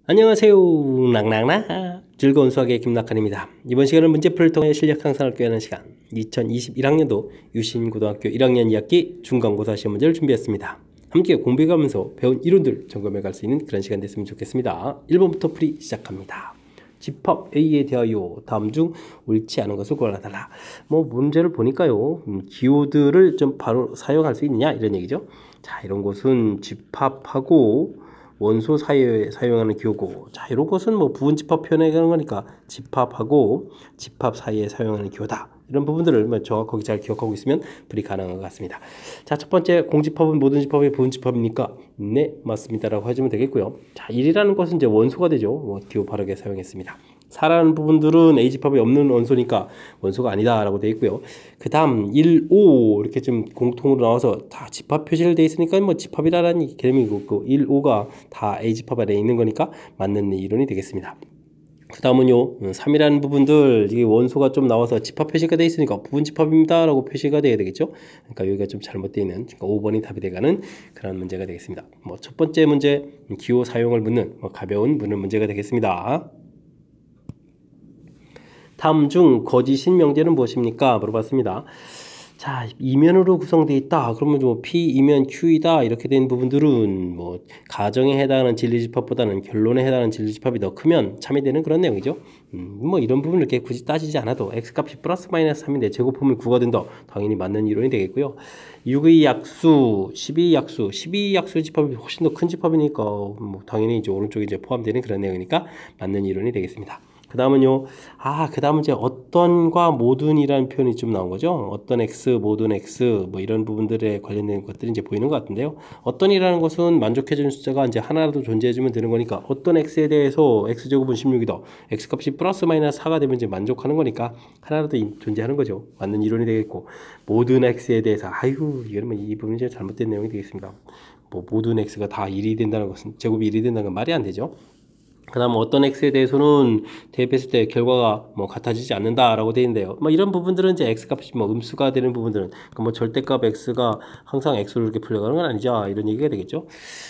안녕하세요. 낭낭나 즐거운 수학의 김낙한입니다. 이번 시간은 문제풀이를 통해 실력 향상을 꾀하는 시간 2021학년도 유신고등학교 1학년 2학기 중간고사 시험 문제를 준비했습니다. 함께 공부해가면서 배운 이론들 점검해 갈 수 있는 그런 시간 됐으면 좋겠습니다. 1번부터 풀이 시작합니다. 집합 A에 대하여 다음 중 옳지 않은 것을 골라달라. 문제를 보니까요, 기호들을 좀 바로 사용할 수 있느냐 이런 얘기죠. 자, 이런 것은 집합하고 원소 사이에 사용하는 기호고, 자, 이런 것은 부분집합 표현에 가는 거니까 집합하고 집합 사이에 사용하는 기호다. 이런 부분들을 정확하게 잘 기억하고 있으면 풀이 가능한 것 같습니다. 자, 첫 번째, 공집합은 모든 집합의 부분집합입니까? 네, 맞습니다 라고 해주면 되겠고요. 자, 1이라는 것은 이제 원소가 되죠. 기호 바르게 사용했습니다. 4라는 부분들은 A집합이 없는 원소니까 원소가 아니다 라고 되어 있고요. 그 다음 1, 5 이렇게 좀 공통으로 나와서 다 집합 표시를 되어 있으니까 집합이라는 개념이고, 1, 5가 다 A집합 안에 있는 거니까 맞는 이론이 되겠습니다. 그 다음은요, 3이라는 부분들, 이게 원소가 좀 나와서 집합 표시가 되어 있으니까 부분집합입니다 라고 표시가 돼야 되겠죠. 그러니까 여기가 좀 잘못되어 있는, 그러니까 5번이 답이 돼가는 그런 문제가 되겠습니다. 첫 번째 문제, 기호 사용을 묻는 가벼운 묻는 문제가 되겠습니다. 다음 중 거짓인 명제는 무엇입니까? 물어봤습니다. 자, 이면으로 구성되어 있다. 그러면 P 이면 Q이다. 이렇게 된 부분들은 가정에 해당하는 진리집합보다는 결론에 해당하는 진리집합이 더 크면 참여되는 그런 내용이죠. 이런 부분을 이렇게 굳이 따지지 않아도 x값이 플러스 마이너스 3인데 제곱하면 9가 된다. 당연히 맞는 이론이 되겠고요. 6의 약수, 12의 약수, 12의 약수 집합이 훨씬 더 큰 집합이니까 당연히 이제 오른쪽에 이제 포함되는 그런 내용이니까 맞는 이론이 되겠습니다. 그 다음은요, 그 다음은 이제 어떤과 모든이라는 표현이 좀 나온 거죠. 어떤 x, 모든 x, 이런 부분들에 관련된 것들이 이제 보이는 것 같은데요. 어떤이라는 것은 만족해주는 숫자가 이제 하나라도 존재해주면 되는 거니까, 어떤 x에 대해서 x제곱은 16이다. x값이 플러스 마이너스 4가 되면 이제 만족하는 거니까 하나라도 존재하는 거죠. 맞는 이론이 되겠고, 모든 x에 대해서, 이거는 이 부분이 이제 잘못된 내용이 되겠습니다. 모든 x가 다 1이 된다는 것은, 제곱이 1이 된다는 건 말이 안 되죠. 그 다음 어떤 x에 대해서는 대입했을 때 결과가 같아지지 않는다라고 되어 있는데요. 이런 부분들은 이제 x값이 음수가 되는 부분들은 절대값 x가 항상 x로 이렇게 풀려가는 건 아니죠. 이런 얘기가 되겠죠.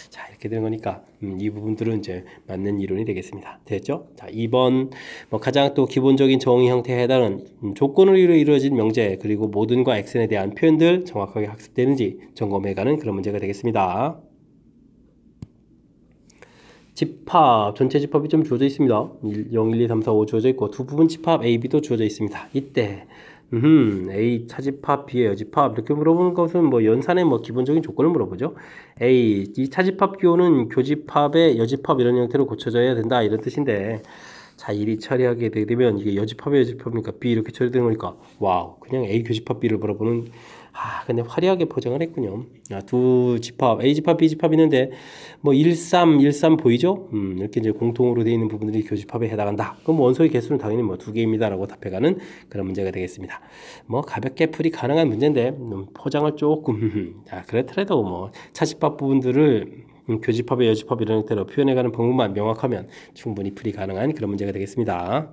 자, 이렇게 되는 거니까 이 부분들은 이제 맞는 이론이 되겠습니다. 됐죠? 자, 2번 가장 또 기본적인 정의 형태에 해당하는 조건으로 이루어진 명제, 그리고 모든과 xn에 대한 표현들 정확하게 학습되는지 점검해가는 그런 문제가 되겠습니다. 집합, 전체 집합이 좀 주어져 있습니다. 0, 1, 2, 3, 4, 5 주어져 있고, 두 부분 집합 A, B도 주어져 있습니다. 이때 A 차집합, B의 여집합 이렇게 물어보는 것은 연산의 기본적인 조건을 물어보죠. A, 이 차집합 기호는 교집합의 여집합 이런 형태로 고쳐져야 된다 이런 뜻인데, 자, 1이 처리하게 되면 이게 여집합의 여집합이니까 B 이렇게 처리되는 거니까 와우, 그냥 A 교집합 B를 물어보는, 근데 화려하게 포장을 했군요. 두 집합, A집합, B집합 있는데, 13, 13 보이죠? 이렇게 이제 공통으로 되어 있는 부분들이 교집합에 해당한다. 그럼 원소의 개수는 당연히 2개입니다. 라고 답해가는 그런 문제가 되겠습니다. 가볍게 풀이 가능한 문제인데, 포장을 조금, 그렇더라도 차집합 부분들을 교집합의 여집합 이런 형태로 표현해가는 방법만 명확하면 충분히 풀이 가능한 그런 문제가 되겠습니다.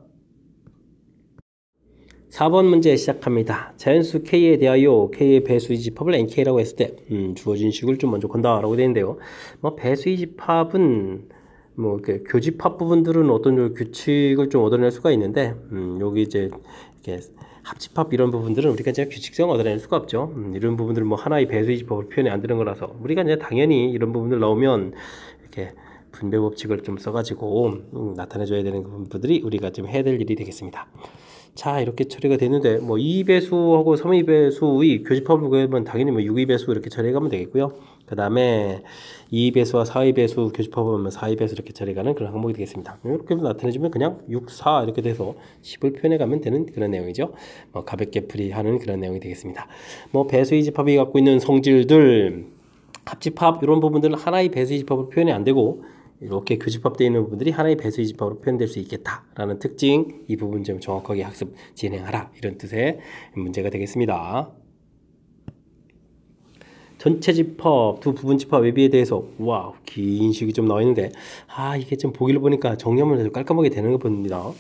4번 문제 시작합니다. 자연수 K에 대하여 K의 배수의 집합을 NK라고 했을 때 주어진 식을 좀 먼저 건다라고 되어 있는데요. 배수의 집합은 교집합 부분들은 어떤 규칙을 좀 얻어낼 수가 있는데 여기 이제 이렇게 합집합 이런 부분들은 우리가 이제 규칙성을 얻어낼 수가 없죠. 이런 부분들은 하나의 배수의 집합을 표현이 안 되는 거라서 우리가 이제 당연히 이런 부분들 나오면 이렇게 분배 법칙을 좀 써가지고 나타내줘야 되는 부분들이 우리가 좀 해야 될 일이 되겠습니다. 자, 이렇게 처리가 되는데 2배수하고 3배수의 교집합을 구하면 당연히 6배수 이렇게 처리해가면 되겠고요. 그 다음에 2배수와 4배수 교집합을 하면 4배수 이렇게 처리해가는 그런 항목이 되겠습니다. 이렇게 나타내주면 그냥 6, 4 이렇게 돼서 10을 표현해가면 되는 그런 내용이죠. 가볍게 풀이하는 그런 내용이 되겠습니다. 배수의 집합이 갖고 있는 성질들, 합집합 이런 부분들은 하나의 배수의 집합으로 표현이 안 되고 이렇게 교집합되어 있는 부분들이 하나의 배수의 집합으로 표현될 수 있겠다라는 특징, 이 부분 좀 정확하게 학습 진행하라 이런 뜻의 문제가 되겠습니다. 전체 집합, 두 부분 집합 외비에 대해서 긴 식이 좀 나와 있는데 이게 좀 보기를 보니까 정리하면 깔끔하게 되는 거 봅니다.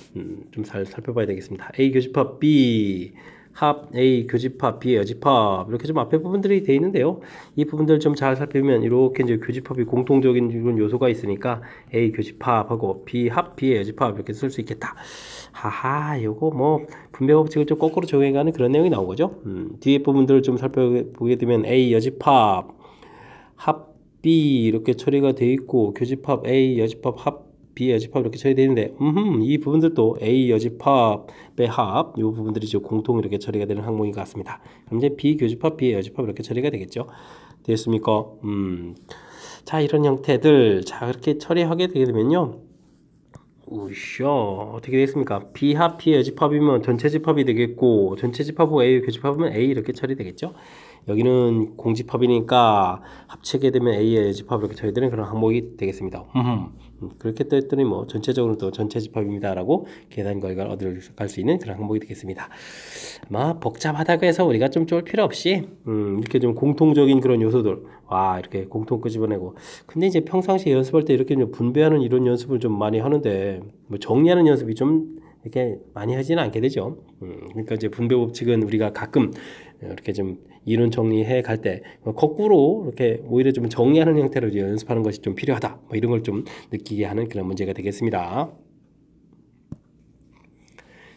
좀 잘 살펴봐야 되겠습니다. A 교집합 B 합 A 교집합 B의 여집합 이렇게 좀 앞에 부분들이 되어 있는데요. 이 부분들 좀 잘 살펴보면 이렇게 이제 교집합이 공통적인 이런 요소가 있으니까 A 교집합하고 B 합 B의 여집합 이렇게 쓸 수 있겠다. 하하, 요거 뭐 분배 법칙을 좀 거꾸로 적용해가는 그런 내용이 나온 거죠. 뒤에 부분들을 좀 살펴보게 되면 A 여집합 합 B 이렇게 처리가 되어 있고 교집합 A 여집합 합 B 여집합 이렇게 처리되어 있는데 이 부분들도 A 여집합의 합 이 부분들이 지금 공통 이렇게 처리가 되는 항목인 것 같습니다. 그럼 이제 B 교집합 B 여집합 이렇게 처리가 되겠죠. 됐습니까? 자, 이런 형태들 자 이렇게 처리하게 되게 되면요. 우셔 어떻게 되겠습니까? B 합 P 여집합이면 전체 집합이 되겠고 전체 집합하고 A 교집합이면 A 이렇게 처리되겠죠. 여기는 공집합이니까 합치게 되면 A의 집합 이렇게 처리되는 그런 항목이 되겠습니다. 그렇게 했더니 뭐 전체적으로 또 전체 집합입니다라고 계산 결과를 얻어갈 수 있는 그런 항목이 되겠습니다. 아마 복잡하다고 해서 우리가 좀 쫄 필요 없이 이렇게 좀 공통적인 그런 요소들 와 이렇게 공통 끄집어내고 근데 이제 평상시에 연습할 때 이렇게 좀 분배하는 이런 연습을 좀 많이 하는데 뭐 정리하는 연습이 좀 이렇게 많이 하지는 않게 되죠. 그러니까 이제 분배 법칙은 우리가 가끔 이렇게 좀 이론 정리해 갈 때 거꾸로 이렇게 오히려 좀 정리하는 형태로 연습하는 것이 좀 필요하다. 뭐 이런 걸 좀 느끼게 하는 그런 문제가 되겠습니다.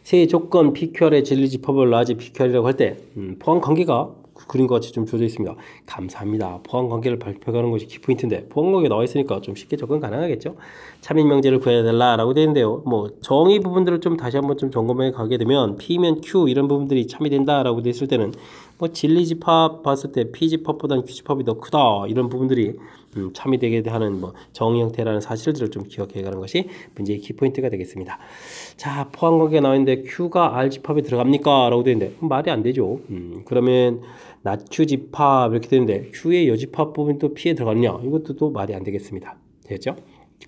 세 조건 PQR의 진리집합을 라지 PQR이라고 할 때 포함 관계가 그림과 같이 좀 주어져 있습니다. 감사합니다. 포함 관계를 발표하는 것이 키포인트인데 포함 관계 나와 있으니까 좀 쉽게 접근 가능하겠죠. 참인 명제를 구해야 될라라고 되어 있는데요. 뭐 정의 부분들을 좀 다시 한번 좀 점검해 가게 되면 P면 Q 이런 부분들이 참이 된다라고 되어 있을 때는 뭐 진리집합 봤을 때 P집합보다는 Q집합이 더 크다 이런 부분들이 참이 되게 하는 뭐 정의 형태라는 사실들을 좀 기억해 가는 것이 문제의 키포인트가 되겠습니다. 자, 포함 관계가 나와 있는데 Q가 R집합에 들어갑니까? 라고 되어 있는데 말이 안 되죠. 그러면 낮Q 집합 이렇게 되는데 Q의 여집합 부분이 또 P에 들어갔냐? 이것도 또 말이 안 되겠습니다. 되겠죠?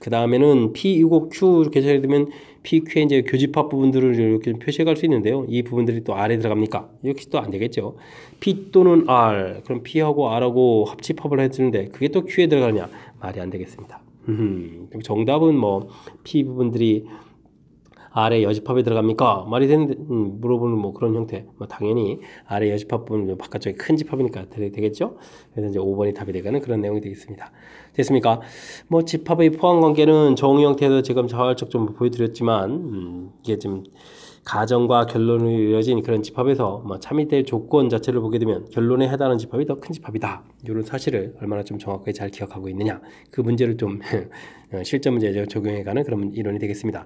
그 다음에는 P 이고 Q 이렇게 되면 PQ의 이제 교집합 부분들을 이렇게 표시해 갈 수 있는데요. 이 부분들이 또 R에 들어갑니까? 역시 또 안 되겠죠. P 또는 R. 그럼 P하고 R하고 합집합을 해주는데 그게 또 Q에 들어가냐? 말이 안 되겠습니다. 정답은 뭐 P 부분들이 R의 여집합에 들어갑니까? 말이 되는데 물어보는 뭐 그런 형태. 뭐 당연히 R의 여집합 부분 바깥쪽에 큰 집합이니까 되겠죠? 그래서 이제 5번이 답이 되가는 그런 내용이 되겠습니다. 됐습니까? 뭐 집합의 포함 관계는 정의 형태에서 지금 자발적 좀 보여드렸지만 이게 좀 가정과 결론으로 이어진 그런 집합에서 뭐 참이될 조건 자체를 보게 되면 결론에 해당하는 집합이 더 큰 집합이다. 이런 사실을 얼마나 좀 정확하게 잘 기억하고 있느냐. 그 문제를 좀 실전 문제에 적용해가는 그런 이론이 되겠습니다.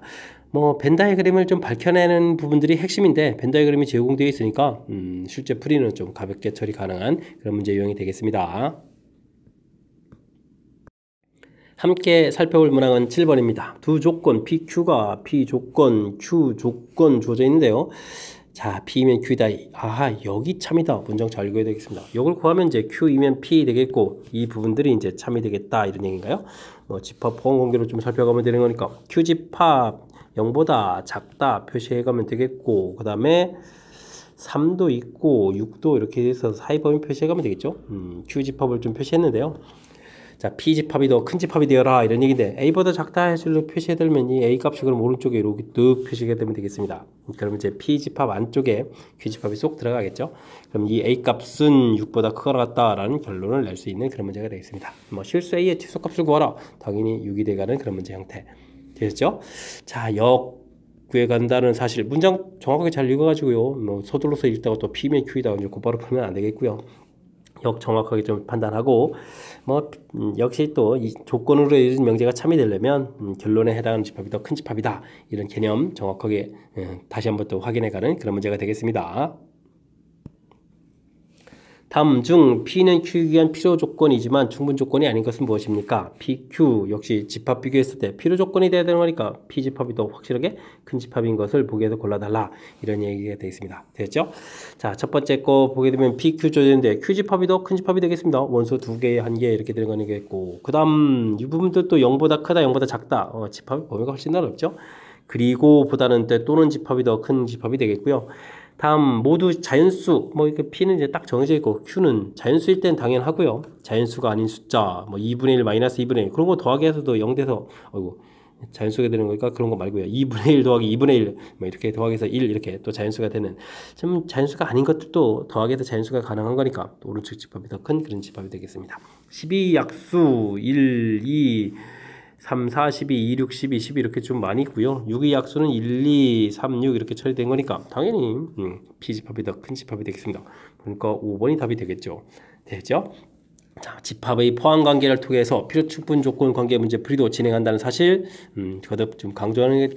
뭐 벤 다이어그램을 좀 밝혀내는 부분들이 핵심인데 벤 다이어그램이 제공되어 있으니까 실제 풀이는 좀 가볍게 처리 가능한 그런 문제 유형이 되겠습니다. 함께 살펴볼 문항은 7번입니다. 두 조건 PQ가 P조건, Q조건 주어져 있는데요. 자, P면 Q다. 아하, 여기 참이다. 문장 잘 읽어야 되겠습니다. 이걸 구하면 이제 Q이면 P 되겠고 이 부분들이 이제 참이 되겠다 이런 얘기인가요? 뭐 집합 포함 관계로 좀 살펴가면 되는 거니까 Q집합 0보다 작다 표시해가면 되겠고 그 다음에 3도 있고 6도 이렇게 해서 사이범위 표시해가면 되겠죠. Q집합을 좀 표시했는데요. 자, P집합이 더 큰 집합이 되어라 이런 얘기인데 A보다 작다 해서 표시해두면 이 A 값이 그럼 오른쪽에 이렇게 뚝 표시가 되면 되겠습니다. 그럼 이제 P집합 안쪽에 Q집합이 쏙 들어가겠죠. 그럼 이 A 값은 6보다 크거나 같다라는 결론을 낼 수 있는 그런 문제가 되겠습니다. 뭐 실수 A의 최소값을 구하라. 당연히 6이 돼가는 그런 문제 형태 되겠죠. 자, 구해간다는 사실 문장 정확하게 잘 읽어가지고요. 뭐 서둘러서 읽다가 또 P면 Q이다 이제 곧바로 풀면 안 되겠고요. 정확하게 좀 판단하고 뭐 역시 또 이 조건으로 이루어진 명제가 참이 되려면 결론에 해당하는 집합이 더 큰 집합이다 이런 개념 정확하게 다시 한번 또 확인해가는 그런 문제가 되겠습니다. 다음 중 P는 Q이기 위한 필요 조건이지만 충분 조건이 아닌 것은 무엇입니까? PQ 역시 집합 비교했을 때 필요 조건이 돼야 되는 거니까 P집합이 더 확실하게 큰 집합인 것을 보기 위해서 골라달라 이런 얘기가 되어 있습니다. 됐죠? 자, 첫 번째 거 보게 되면 PQ 조제인데 Q집합이 더 큰 집합이 되겠습니다. 원소 2개, 1개 이렇게 되는 거겠고 그 다음 이 부분도 또 0보다 크다, 0보다 작다 집합 범위가 훨씬 넓죠? 그리고 보다는 때 또는 집합이 더 큰 집합이 되겠고요. 다음 모두 자연수 뭐 이렇게 P는 이제 딱 정해져 있고 Q는 자연수일 땐 당연하고요. 자연수가 아닌 숫자 뭐 2분의 1 마이너스 2분의 1 그런 거 더하기 해서도 0 돼서 어이구 자연수가 되는 거니까 그런 거 말고요. 2분의 1 더하기 2분의 1 뭐 이렇게 더하기해서 1 이렇게 또 자연수가 되는 좀 자연수가 아닌 것들도 더하기해서 자연수가 가능한 거니까 또 오른쪽 집합이 더 큰 그런 집합이 되겠습니다. 12약수 1, 2, 3, 4, 12, 2, 6, 12, 12 이렇게 좀 많이 있고요. 6의 약수는 1, 2, 3, 6 이렇게 처리된 거니까 당연히 P집합이 더 큰 집합이 되겠습니다. 그러니까 5번이 답이 되겠죠. 되죠? 자, 집합의 포함 관계를 통해서 필요 충분 조건 관계 문제 풀이도 진행한다는 사실 거듭 좀 강조하는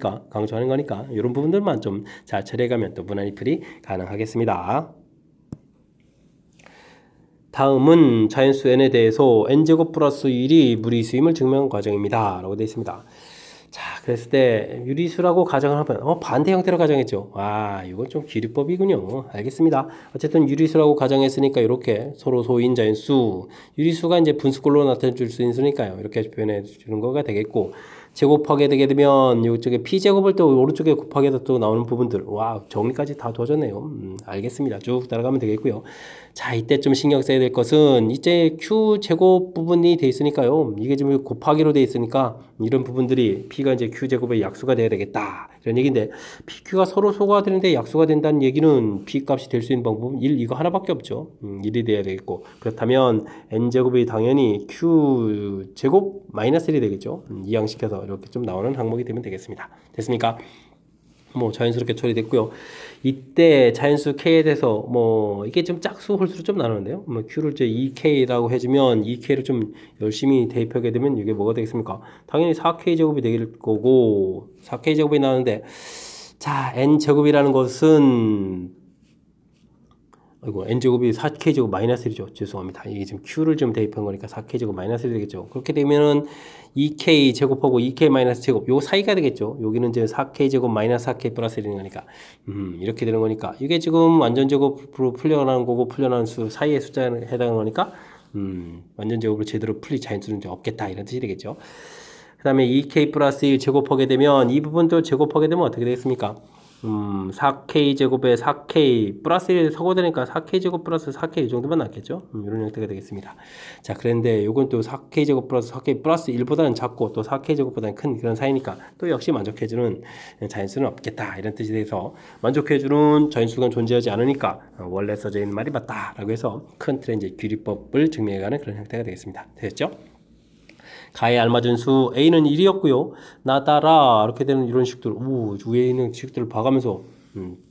거니까 이런 부분들만 좀 잘 처리해가면 또 무난히 풀이 가능하겠습니다. 다음은 자연수 n에 대해서 n제곱 플러스 1이 무리수임을 증명한 과정입니다. 라고 되어 있습니다. 자, 그랬을 때 유리수라고 가정을 하면 반대 형태로 가정했죠. 이건 좀 기류법이군요. 알겠습니다. 어쨌든 유리수라고 가정했으니까 이렇게 서로 소인 자연수 유리수가 이제 분수꼴로 나타내 줄 수 있는 수니까요. 이렇게 표현해 주는 거가 되겠고 제곱하게 되게 되면 이쪽에 P제곱을 또 오른쪽에 곱하게 해서 또 나오는 부분들 정리까지 다 도와줬네요. 알겠습니다. 쭉 따라가면 되겠고요. 자, 이때 좀 신경 써야 될 것은 이제 Q제곱 부분이 돼 있으니까요. 이게 지금 곱하기로 돼 있으니까 이런 부분들이 P가 이제 Q제곱의 약수가 돼야 되겠다. 이런 얘기인데 PQ가 서로 소가 되는데 약수가 된다는 얘기는 P값이 될 수 있는 방법은 1 이거 하나밖에 없죠. 1이 돼야 되겠고 그렇다면 N제곱이 당연히 Q제곱 마이너스 1이 되겠죠. 이항시켜서 이렇게 좀 나오는 항목이 되면 되겠습니다. 됐습니까? 뭐 자연스럽게 처리됐고요. 이때 자연수 K에 대해서 뭐 이게 좀 짝수 홀수로 좀 나누는데요. 뭐 Q를 이제 2K라고 해주면 2K를 좀 열심히 대입하게 되면 이게 뭐가 되겠습니까? 당연히 4K 제곱이 되길 거고 4K 제곱이 나오는데 자 N 제곱이라는 것은 n제곱이 4k제곱 마이너스 1이죠. 죄송합니다. 이게 지금 q를 좀 대입한 거니까 4k제곱 마이너스 1이 되겠죠. 그렇게 되면은 2k 제곱하고 2k 마이너스 제곱 요 사이가 되겠죠. 여기는 이제 4k제곱 마이너스 4k 플러스 1인 거니까 이렇게 되는 거니까 이게 지금 완전 제곱으로 풀려나는 거고 풀려나는 수 사이의 숫자에 해당하는 거니까 완전 제곱으로 제대로 풀릴 자연수는 이제 없겠다 이런 뜻이 되겠죠. 그 다음에 2k 플러스 1 제곱하게 되면 이 부분도 제곱하게 되면 어떻게 되겠습니까? 4k 제곱에 4k 플러스 1이 서고되니까 4k 제곱 플러스 4k 이 정도만 남겠죠. 이런 형태가 되겠습니다. 자, 그런데 이건 또 4k 제곱 플러스 4k 플러스 1보다는 작고 또 4k 제곱보다는 큰 그런 사이니까 또 역시 만족해주는 자연수는 없겠다 이런 뜻이 돼서 만족해주는 자연수가 존재하지 않으니까 원래 써져 있는 말이 맞다라고 해서 큰 틀의 이제 규리법을 증명해가는 그런 형태가 되겠습니다. 됐죠? 가에 알맞은 수 A는 1이었고요. 나다라 이렇게 되는 이런 식들 위에 있는 식들을 봐가면서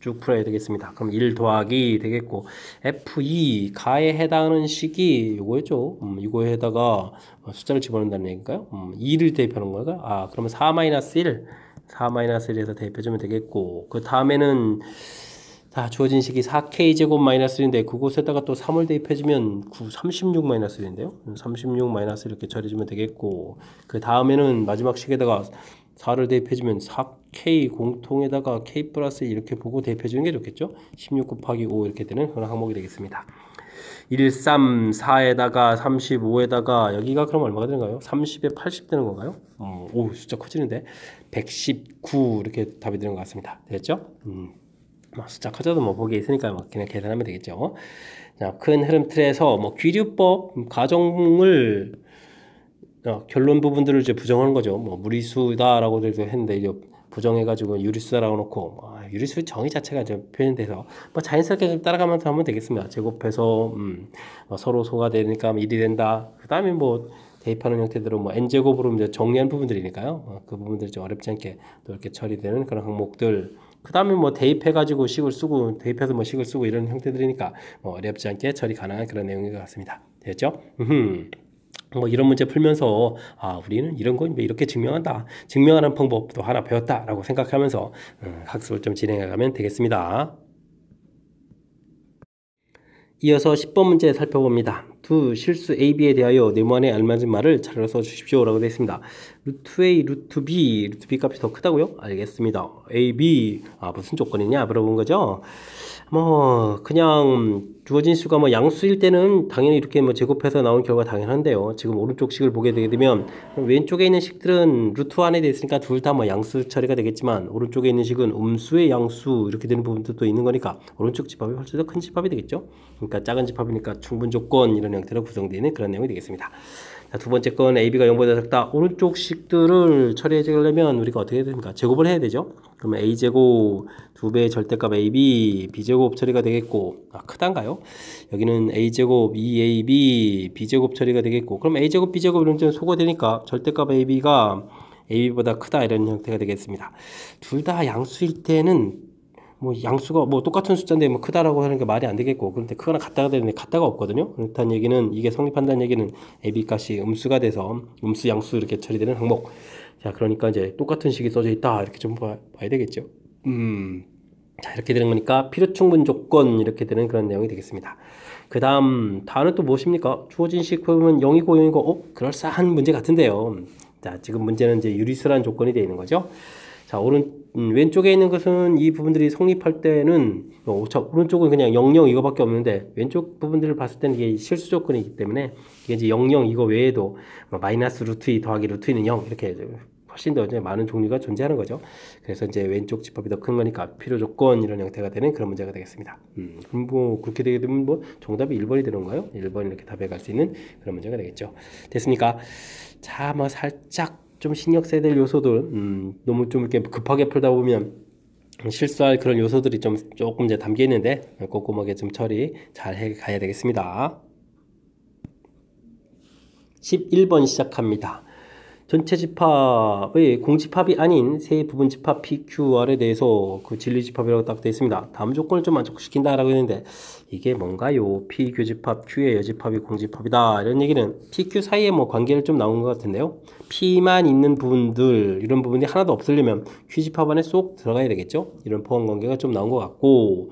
쭉 풀어야 되겠습니다. 그럼 1 더하기 되겠고 F2 가에 해당하는 식이 이거였죠. 이거에다가 숫자를 집어넣는다는 얘기인가요? 2를 대입하는 건가? 그러면 4-1 4-1에서 대입해주면 되겠고 그 다음에는 자, 주어진 식이 4k 제곱 마이너스 1인데 그곳에다가 또 3을 대입해주면 36 마이너스 1인데요. 36 마이너스 이렇게 처리해주면 되겠고 그 다음에는 마지막 식에다가 4를 대입해주면 4k 공통에다가 k 플러스 이렇게 보고 대입해주는 게 좋겠죠. 16 곱하기 5 이렇게 되는 그런 항목이 되겠습니다. 1, 3, 4에다가 35에다가 여기가 그럼 얼마가 되는가요? 30에 80 되는 건가요? 숫자 커지는데 119 이렇게 답이 되는 것 같습니다. 됐죠? 숫자 커져도 뭐 보기에 있으니까 그냥 계산하면 되겠죠. 자, 큰 흐름 틀에서 규류법 가정을 결론 부분들을 이제 부정하는 거죠. 무리수다라고 했는데 이제 부정해가지고 유리수다라고 놓고 유리수 정의 자체가 이제 표현돼서 자연스럽게 좀 따라가면서 하면 되겠습니다. 제곱해서 서로 소가 되니까 1이 된다. 그 다음에 대입하는 형태대로 n제곱으로 이제 정리한 부분들이니까요. 그 부분들이 좀 어렵지 않게 또 이렇게 처리되는 그런 항목들. 그 다음에 대입해가지고 식을 쓰고, 대입해서 식을 쓰고 이런 형태들이니까 어렵지 않게 처리 가능한 그런 내용인 것 같습니다. 됐죠? 이런 문제 풀면서, 우리는 이런 건 이렇게 증명한다. 증명하는 방법도 하나 배웠다라고 생각하면서 학습을 좀 진행해가면 되겠습니다. 이어서 10번 문제 살펴봅니다. 두 실수 A, B에 대하여 네모안에 알맞은 말을 잘 써주십시오 라고 되어 있습니다. 루트 A, 루트 B 값이 더 크다고요? 알겠습니다. A, B 무슨 조건이냐 물어본 거죠. 그냥 주어진 수가 양수일 때는 당연히 이렇게 제곱해서 나온 결과 당연한데요. 지금 오른쪽 식을 보게 되게 되면 왼쪽에 있는 식들은 루트 안에 되어 있으니까 둘 다 양수 처리가 되겠지만 오른쪽에 있는 식은 음수의 양수 이렇게 되는 부분도 있는 거니까 오른쪽 집합이 훨씬 더 큰 집합이 되겠죠. 그러니까 작은 집합이니까 충분 조건 이런 형태로 구성되어 있는 그런 내용이 되겠습니다. 자, 두 번째 건 AB가 0보다 작다. 오른쪽 식들을 처리해 주려면 우리가 어떻게 해야 됩니까? 제곱을 해야 되죠. 그러면 A제곱 2배의 절대값 AB, B제곱 처리가 되겠고, 크단가요? 여기는 A제곱 2AB, B제곱 처리가 되겠고, 그럼 A제곱, B제곱 이런 점 소거되니까 절대값 AB가 AB보다 크다 이런 형태가 되겠습니다. 둘 다 양수일 때는 뭐 양수가 뭐 똑같은 숫자인데 뭐 크다라고 하는 게 말이 안 되겠고, 그런데 크거나 같다가 되는데 같다가 없거든요. 그렇다는 얘기는, 이게 성립한다는 얘기는 AB 값이 음수가 돼서 음수 양수 이렇게 처리되는 항목. 자, 그러니까 이제 똑같은 식이 써져 있다 이렇게 좀 봐야 되겠죠. 자, 이렇게 되는 거니까 필요 충분 조건 이렇게 되는 그런 내용이 되겠습니다. 그 다음 다는 또 무엇입니까? 주어진 식 보면 0이고 0이고 그럴싸한 문제 같은데요. 자, 지금 문제는 이제 유리수란 조건이 되어 있는 거죠. 자, 왼쪽에 있는 것은 이 부분들이 성립할 때는 오른쪽은 그냥 0, 0 이거밖에 없는데, 왼쪽 부분들을 봤을 때는 이게 실수 조건이기 때문에 이게 이제 0, 0 이거 외에도 마이너스 루트 2 더하기 루트 2는 0 이렇게 훨씬 더 이제 많은 종류가 존재하는 거죠. 그래서 이제 왼쪽 집합이 더 큰 거니까 필요 조건 이런 형태가 되는 그런 문제가 되겠습니다. 그럼 뭐 그렇게 되게 되면 뭐 정답이 1번이 되는 건가요? 1번 이렇게 답에 갈 수 있는 그런 문제가 되겠죠. 됐습니까? 자, 뭐 살짝 좀 신경 써야 될 요소들, 너무 좀 이렇게 급하게 풀다 보면 실수할 그런 요소들이 좀 조금 이제 담겨 있는데 꼼꼼하게 좀 처리 잘 해 가야 되겠습니다. 11번 시작합니다. 전체 집합의 공집합이 아닌 세 부분 집합 PQR에 대해서 그 진리집합이라고 딱 되어 있습니다. 다음 조건을 좀 만족시킨다라고 했는데 이게 뭔가요? PQ집합, Q의 여집합이 공집합이다. 이런 얘기는 PQ 사이에 뭐 관계를 좀 나온 것 같은데요. P만 있는 부분들, 이런 부분이 하나도 없으려면 Q집합 안에 쏙 들어가야 되겠죠? 이런 포함 관계가 좀 나온 것 같고,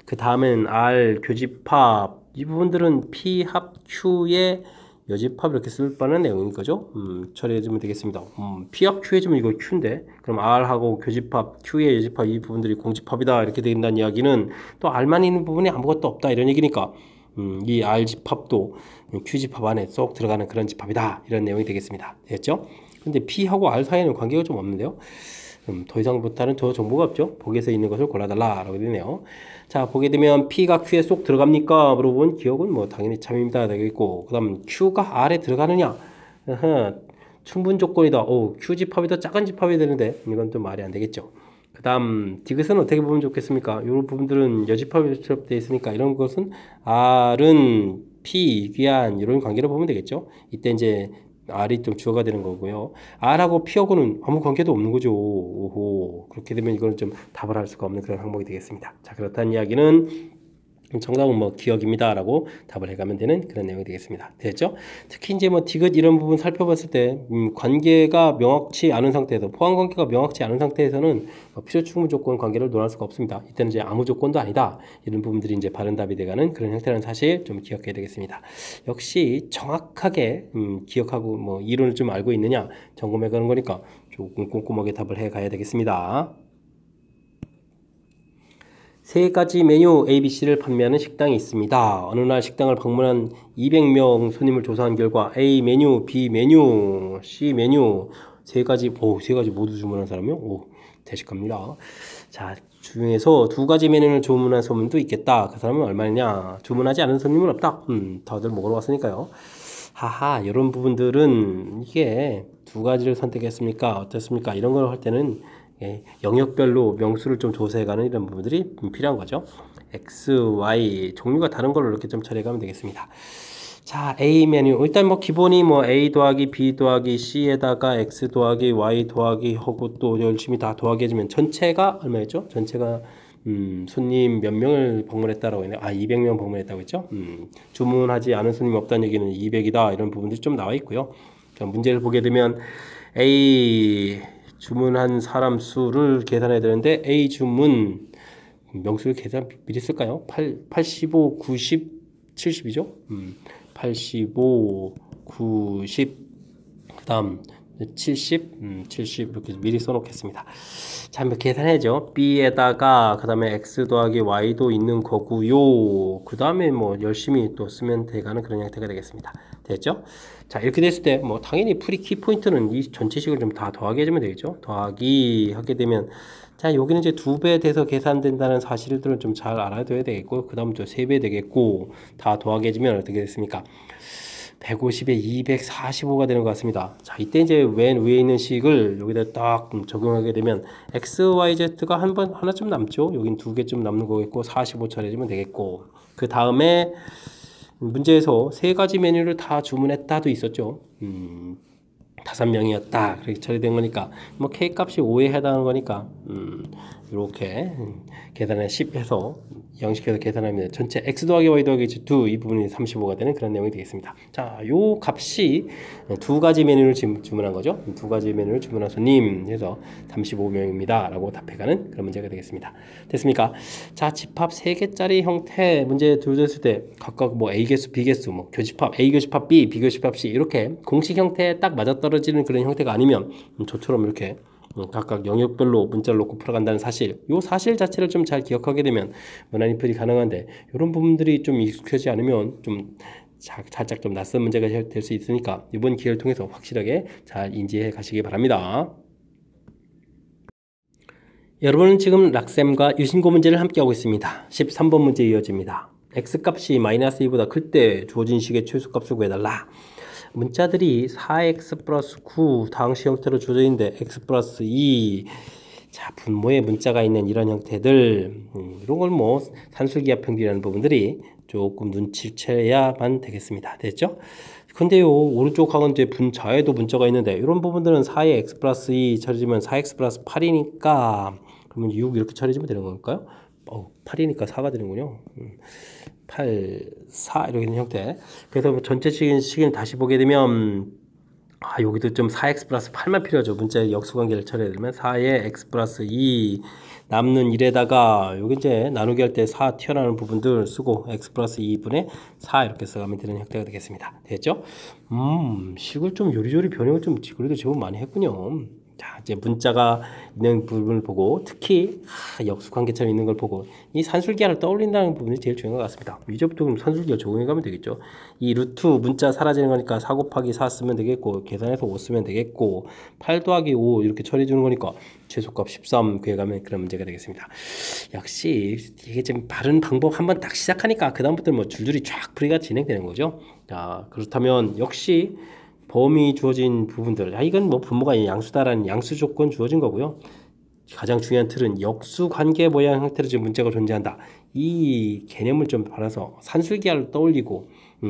그 다음엔 R, 교집합, 이 부분들은 P 합 Q의 여집합 이렇게 쓸 뻔한 내용인 거죠. 처리해주면 되겠습니다. P 합 Q 해주면 이거 Q인데, 그럼 R하고 교집합, Q의 여집합 이 부분들이 공집합이다 이렇게 된다는 이야기는 또 R만 있는 부분이 아무것도 없다 이런 얘기니까 이 R 집합도 Q 집합 안에 쏙 들어가는 그런 집합이다 이런 내용이 되겠습니다. 됐죠? 근데 P하고 R 사이에는 관계가 좀 없는데요. 더 이상부터는 더 정보가 없죠. 보기에서 있는 것을 골라달라 라고 되네요. 자, 보게 되면 P가 Q에 쏙 들어갑니까? 물어본 기억은 뭐 당연히 참입니다 되겠고, 그 다음 Q가 R에 들어가느냐? 충분 조건이다. Q 집합이 더 작은 집합이 되는데 이건 또 말이 안 되겠죠. 그 다음 디귿은 어떻게 보면 좋겠습니까? 이 부분들은 여집합이 되어 있으니까 이런 것은 R은 P 귀한 이런 관계로 보면 되겠죠. 이때 이제 R이 좀 주어가 되는 거고요. R하고 P하고는 아무 관계도 없는 거죠. 오호. 그렇게 되면 이거는 좀 답을 할 수가 없는 그런 항목이 되겠습니다. 자, 그렇다는 이야기는 정답은 뭐 기억입니다 라고 답을 해가면 되는 그런 내용이 되겠습니다. 됐죠? 특히 이제 뭐 디귿 이런 부분 살펴봤을 때 관계가 명확치 않은 상태에서, 포함 관계가 명확치 않은 상태에서는 필요 충분 조건 관계를 논할 수가 없습니다. 이때는 이제 아무 조건도 아니다 이런 부분들이 이제 바른 답이 돼가는 그런 형태라는 사실 좀 기억해야 되겠습니다. 역시 정확하게 기억하고 뭐 이론을 좀 알고 있느냐 점검해 가는 거니까 조금 꼼꼼하게 답을 해 가야 되겠습니다. 세 가지 메뉴 ABC를 판매하는 식당이 있습니다. 어느 날 식당을 방문한 200명 손님을 조사한 결과 A 메뉴, B 메뉴, C 메뉴 세 가지 모두 주문한 사람이요? 대식합니다. 자, 중에서 두 가지 메뉴를 주문한 손님도 있겠다. 그 사람은 얼마냐? 주문하지 않은 손님은 없다. 다들 먹으러 왔으니까요. 하하, 이런 부분들은 이게 두 가지를 선택했습니까? 어떻습니까? 이런 걸 할 때는 영역별로 명수를 좀 조사해가는 이런 부분들이 필요한 거죠. X, Y 종류가 다른 걸로 이렇게 좀 처리해가면 되겠습니다. 자, A 메뉴 일단 뭐 기본이 뭐 A 더하기 B 더하기 C에다가 X 더하기 Y 더하기 하고 또 열심히 다 더하기 해주면 전체가 얼마였죠? 전체가 손님 몇 명을 방문했다라고 했네요. 200명 방문했다고 했죠. 주문하지 않은 손님이 없다는 얘기는 200이다 이런 부분들이 좀 나와 있고요. 자, 문제를 보게 되면 A 주문한 사람 수를 계산해야 되는데 A 주문 명수를 계산 미리 쓸까요? 85, 90, 70이죠? 85, 90, 그 다음 70, 70 이렇게 미리 써놓겠습니다. 자, 한번 계산해야죠. B에다가 그 다음에 X 더하기 Y도 있는 거고요. 그 다음에 뭐 열심히 또 쓰면 돼가는 그런 형태가 되겠습니다. 됐죠? 자, 이렇게 됐을 때 뭐 당연히 풀이 키포인트는 이 전체식을 좀 다 더하기 해주면 되겠죠. 더하기 하게 되면 자, 여기는 이제 2배 돼서 계산된다는 사실들은 좀 잘 알아둬야 되겠고, 그 다음 또 3배 되겠고, 다 더하기 해주면 어떻게 됐습니까? 150에 245가 되는 것 같습니다. 자, 이때 이제 맨 위에 있는 식을 여기다 딱 적용하게 되면 x, y, z가 하나쯤 남죠. 여긴 두 개쯤 남는 거겠고 45 처리해주면 되겠고, 그 다음에 문제에서 세 가지 메뉴를 다 주문했다도 있었죠. 5명이었다 그렇게 처리된 거니까 뭐 k 값이 5에 해당하는 거니까 이렇게 계산에 10 해서 영식해서 계산하면 전체 x 더하기 y 더하기 2 이 부분이 35가 되는 그런 내용이 되겠습니다. 자, 요 값이 두 가지 메뉴를 주문한 거죠. 두 가지 메뉴를 주문한 손님 해서 35명입니다 라고 답해가는 그런 문제가 되겠습니다. 됐습니까? 자, 집합 3개짜리 형태 문제 주어졌을 때 각각 뭐 A 개수, B 개수, 뭐 교집합 A 교집합 B, B 교집합 C 이렇게 공식 형태에 딱 맞아떨어지는 그런 형태가 아니면 저처럼 이렇게 각각 영역별로 문자를 놓고 풀어간다는 사실, 이 사실 자체를 좀 잘 기억하게 되면 문안인풀이 가능한데, 이런 부분들이 좀 익숙하지 않으면 좀 살짝 좀 낯선 문제가 될 수 있으니까 이번 기회를 통해서 확실하게 잘 인지해 가시기 바랍니다. 여러분은 지금 락셈과 유신고 문제를 함께하고 있습니다. 13번 문제 이어집니다. x값이 마이너스 2보다 클 때 주어진 식의 최소값을 구해달라. 문자들이 4x 플러스 9 다항식 형태로 주어져 있는데 x 플러스 2, 자, 분모에 문자가 있는 이런 형태들, 이런 걸 뭐 산술기하 평균이라는 부분들이 조금 눈치를 채야만 되겠습니다. 됐죠? 근데요, 오른쪽 하건대 분자에도 문자가 있는데 이런 부분들은 4에 x 플러스 2 처리지면 4x 플러스 8이니까 그러면 6 이렇게 처리지면 되는 건가요? 8이니까 4가 되는군요. 8, 4 이렇게 되는 형태. 그래서 전체적인 식을 다시 보게 되면 여기도 좀 4x 플러스 8만 필요하죠. 문자의 역수관계를 처리해야 되면 4에 x 플러스 2 남는 1에다가 여기 이제 나누기 할 때 4 튀어나오는 부분들 쓰고 x 플러스 2분의 4 이렇게 써가면 되는 형태가 되겠습니다. 됐죠? 식을 좀 요리조리 변형을 좀 그래도 제법 많이 했군요. 자, 이제 문자가 있는 부분을 보고 특히 역수관계처럼 있는 걸 보고 이 산술기하를 떠올린다는 부분이 제일 중요한 것 같습니다. 이제부터 그럼 산술기하 적용해 가면 되겠죠. 이 루트 문자 사라지는 거니까 4 곱하기 4 쓰면 되겠고, 계산해서 5 쓰면 되겠고, 8 더하기 5 이렇게 처리해 주는 거니까 최소값 13 구해가면 그런 문제가 되겠습니다. 역시 이게 좀 바른 방법 한번 딱 시작하니까 그 다음부터 뭐 줄줄이 쫙 풀이가 진행되는 거죠. 자, 그렇다면 역시 범위 주어진 부분들, 이건 뭐 분모가 양수다라는 양수 조건 주어진 거고요. 가장 중요한 틀은 역수 관계 모양 형태로 지금 문제가 존재한다. 이 개념을 좀 받아서 산술기하를 떠올리고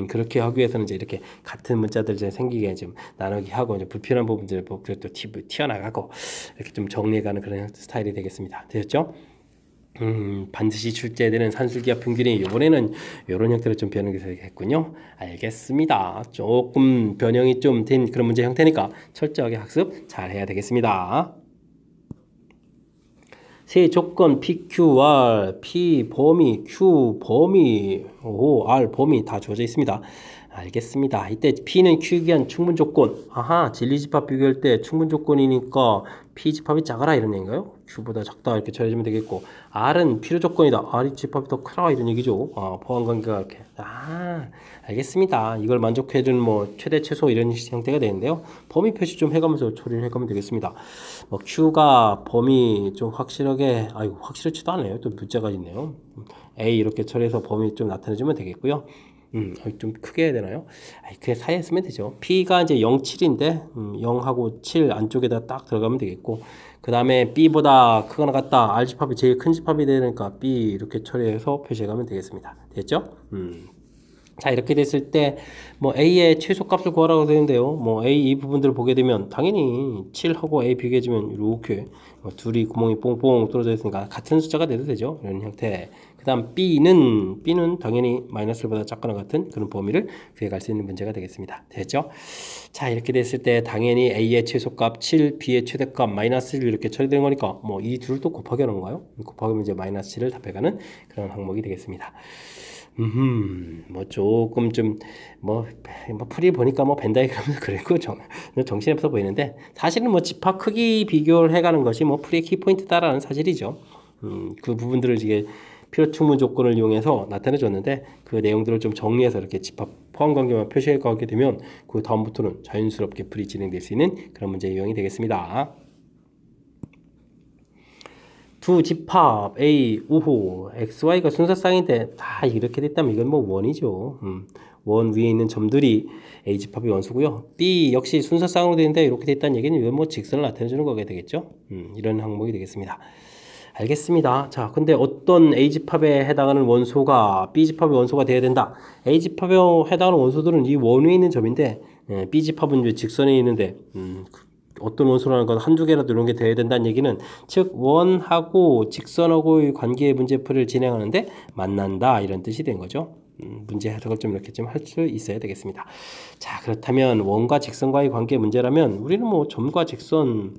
그렇게 하기 위해서는 이제 이렇게 같은 문자들 이제 생기게 좀 나누기 하고 이제 불필요한 부분들을 또 튀어나가고 이렇게 좀 정리해가는 그런 스타일이 되겠습니다. 되셨죠? 반드시 출제되는 산술기하 평균이 이번에는 이런 형태로 좀 변형이 되겠군요. 알겠습니다. 조금 변형이 좀 된 그런 문제 형태니까 철저하게 학습 잘 해야 되겠습니다. 세 조건 PQR, P 범위, Q 범위, R 범위 다 주어져 있습니다. 알겠습니다. 이때 P는 Q에 대한 충분 조건. 진리집합 비교할 때 충분 조건이니까 P 집합이 작아라 이런 얘기인가요? Q보다 작다 이렇게 처리해주면 되겠고, R은 필요 조건이다. R이 집합이 더 크라 이런 얘기죠. 포함 관계가 이렇게. 알겠습니다. 이걸 만족해주는 뭐 최대 최소 이런 형태가 되는데요. 범위 표시 좀 해가면서 처리를 해가면 되겠습니다. Q가 범위 좀 확실하게, 확실하지도 않아요. 또 문자가 있네요. A 이렇게 처리해서 범위 좀 나타내주면 되겠고요. 좀 크게 해야 되나요? 그냥 사이에 쓰면 되죠. P가 이제 0, 7인데 0하고 7 안쪽에다 딱 들어가면 되겠고, 그 다음에 B보다 크거나 같다. R 집합이 제일 큰 집합이 되니까 B 이렇게 처리해서 표시해가면 되겠습니다. 됐죠? 자, 이렇게 됐을 때 뭐 A의 최소값을 구하라고 되는데요. 뭐 A 이 부분들을 보게 되면 당연히 7하고 A 비교해주면 이렇게 둘이 구멍이 뽕뽕 뚫어져 있으니까 같은 숫자가 돼도 되죠. 이런 형태. 그 다음 B는 당연히 마이너스 1보다 작거나 같은 그런 범위를 구해갈 수 있는 문제가 되겠습니다. 됐죠? 자, 이렇게 됐을 때 당연히 A의 최소값 7, B의 최대값 마이너스 1 이렇게 처리되는 거니까 뭐 이 둘을 또 곱하기 하는 건가요? 곱하기면 이제 마이너스 7을 답해가는 그런 항목이 되겠습니다. 뭐 조금 좀 뭐 풀이 보니까 뭐 벤다이그램도 그랬고 정신이 없어 보이는데, 사실은 뭐 집합 크기 비교를 해가는 것이 뭐 풀이의 키포인트다라는 사실이죠. 그 부분들을 이게 필요 충분 조건을 이용해서 나타내 줬는데, 그 내용들을 좀 정리해서 이렇게 집합 포함 관계만 표시해 가게 되면 그 다음부터는 자연스럽게 풀이 진행될 수 있는 그런 문제 유형이 되겠습니다. 두 집합 A, 우호, XY가 순서쌍인데 다 이렇게 됐다면 이건 뭐 원이죠. 원 위에 있는 점들이 A 집합의 원소고요. B 역시 순서쌍으로 되는데 이렇게 돼 있다는 얘기는 이건 뭐 직선을 나타내 주는 거게 되겠죠. 이런 항목이 되겠습니다. 알겠습니다. 자, 근데 어떤 A 집합에 해당하는 원소가 B 집합의 원소가 되어야 된다. A 집합에 해당하는 원소들은 이 원 위에 있는 점인데 B 집합은 이제 직선에 있는데 어떤 원소라는 건 한두 개라도 이런 게 돼야 된다는 얘기는 즉 원하고 직선하고의 관계의 문제풀이를 진행하는데 만난다 이런 뜻이 된 거죠. 문제 해석을 좀 이렇게 좀 할 수 있어야 되겠습니다. 자, 그렇다면 원과 직선과의 관계 문제라면 우리는 뭐 점과 직선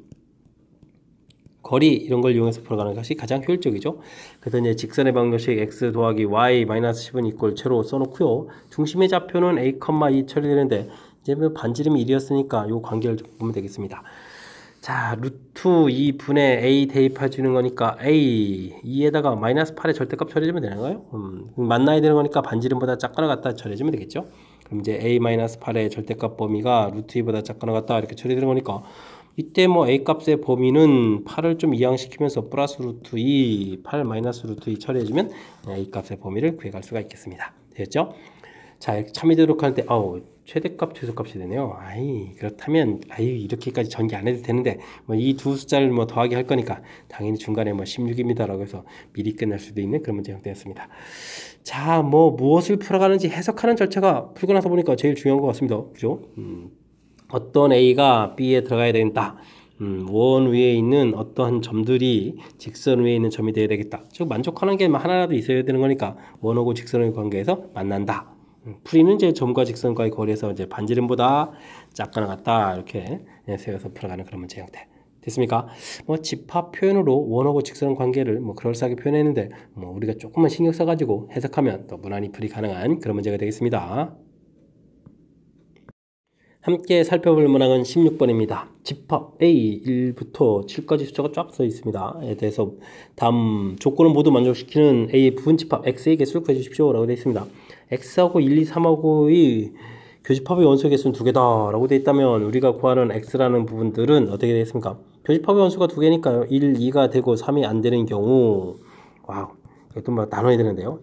거리 이런 걸 이용해서 풀어가는 것이 가장 효율적이죠. 그래서 이제 직선의 방정식 x 더하기 y 마이너스 10은 이꼴 제로 써놓고요. 중심의 좌표는 a, 2 처리되는데 이제 뭐 반지름이 1이었으니까 이 관계를 좀 보면 되겠습니다. 자, 루트 2분의 a 대입해 주는 거니까 a 2에다가 마이너스 8의 절대값 처리해주면 되나요? 만나야 되는 거니까 반지름보다 작거나 같다 처리해주면 되겠죠. 그럼 이제 a 마이너스 8의 절대값 범위가 루트 2보다 작거나 같다 이렇게 처리되는 거니까 이때 뭐 a 값의 범위는 8을 좀 이항시키면서 플러스 루트 2, 8 마이너스 루트 2 처리해주면 a 값의 범위를 구해갈 수가 있겠습니다. 되겠죠? 자, 이렇게 참이되도록 할 때 최대값, 최소값이 되네요. 그렇다면 이렇게까지 전개 안 해도 되는데 뭐 이 두 숫자를 뭐 더하기 할 거니까 당연히 중간에 뭐 16입니다라고 해서 미리 끝날 수도 있는 그런 문제 형태였습니다. 자, 뭐 무엇을 풀어가는지 해석하는 절차가 풀고 나서 보니까 제일 중요한 것 같습니다. 그죠? 어떤 A가 B에 들어가야 된다. 원 위에 있는 어떠한 점들이 직선 위에 있는 점이 되어야 되겠다. 즉 만족하는 게 하나라도 있어야 되는 거니까 원하고 직선의 관계에서 만난다. 풀이는 이제 점과 직선과의 거리에서 이제 반지름보다 작거나 같다 이렇게 세워서 풀어가는 그런 문제 형태. 됐습니까? 뭐 집합 표현으로 원하고 직선 관계를 뭐 그럴싸하게 표현했는데 뭐 우리가 조금만 신경 써가지고 해석하면 또 무난히 풀이 가능한 그런 문제가 되겠습니다. 함께 살펴볼 문항은 16번입니다. 집합 A 1부터 7까지 숫자가 쫙 써 있습니다. 에 대해서 다음 조건을 모두 만족시키는 A의 부분 집합 X의 개수를 구해 주십시오 라고 되어 있습니다. X하고 1, 2, 3하고의 교집합의 원소 개수는 2개다 라고 되어 있다면 우리가 구하는 X라는 부분들은 어떻게 되겠습니까? 교집합의 원소가 2개니까요. 1, 2가 되고 3이 안 되는 경우 이것도 뭐 나눠야 되는데요.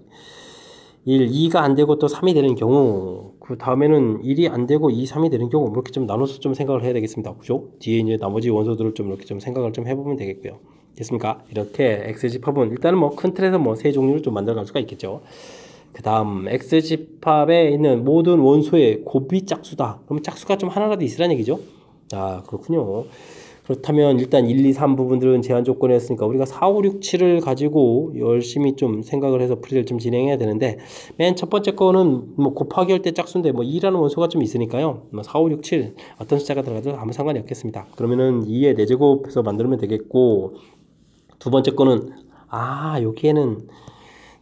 1, 2가 안 되고 또 3이 되는 경우 그 다음에는 1이 안 되고 2, 3이 되는 경우 이렇게 좀 나눠서 좀 생각을 해야 되겠습니다. 그죠? 뒤에 이제 나머지 원소들을 좀 이렇게 좀 생각을 좀 해보면 되겠고요. 됐습니까? 이렇게 X집합은 일단은 뭐 큰 틀에서 뭐 세 종류를 좀 만들어 갈 수가 있겠죠. 그 다음 X집합에 있는 모든 원소의 곱이 짝수다. 그럼 짝수가 좀 하나라도 있으란 얘기죠. 그렇군요. 그렇다면 일단 1, 2, 3 부분들은 제한 조건이었으니까 우리가 4, 5, 6, 7을 가지고 열심히 좀 생각을 해서 풀이를 좀 진행해야 되는데 맨 첫 번째 거는 뭐 곱하기 할 때 짝수인데 뭐 2라는 원소가 좀 있으니까요. 뭐 4, 5, 6, 7 어떤 숫자가 들어가도 아무 상관이 없겠습니다. 그러면은 2의 4제곱해서 만들면 되겠고 두 번째 거는 여기에는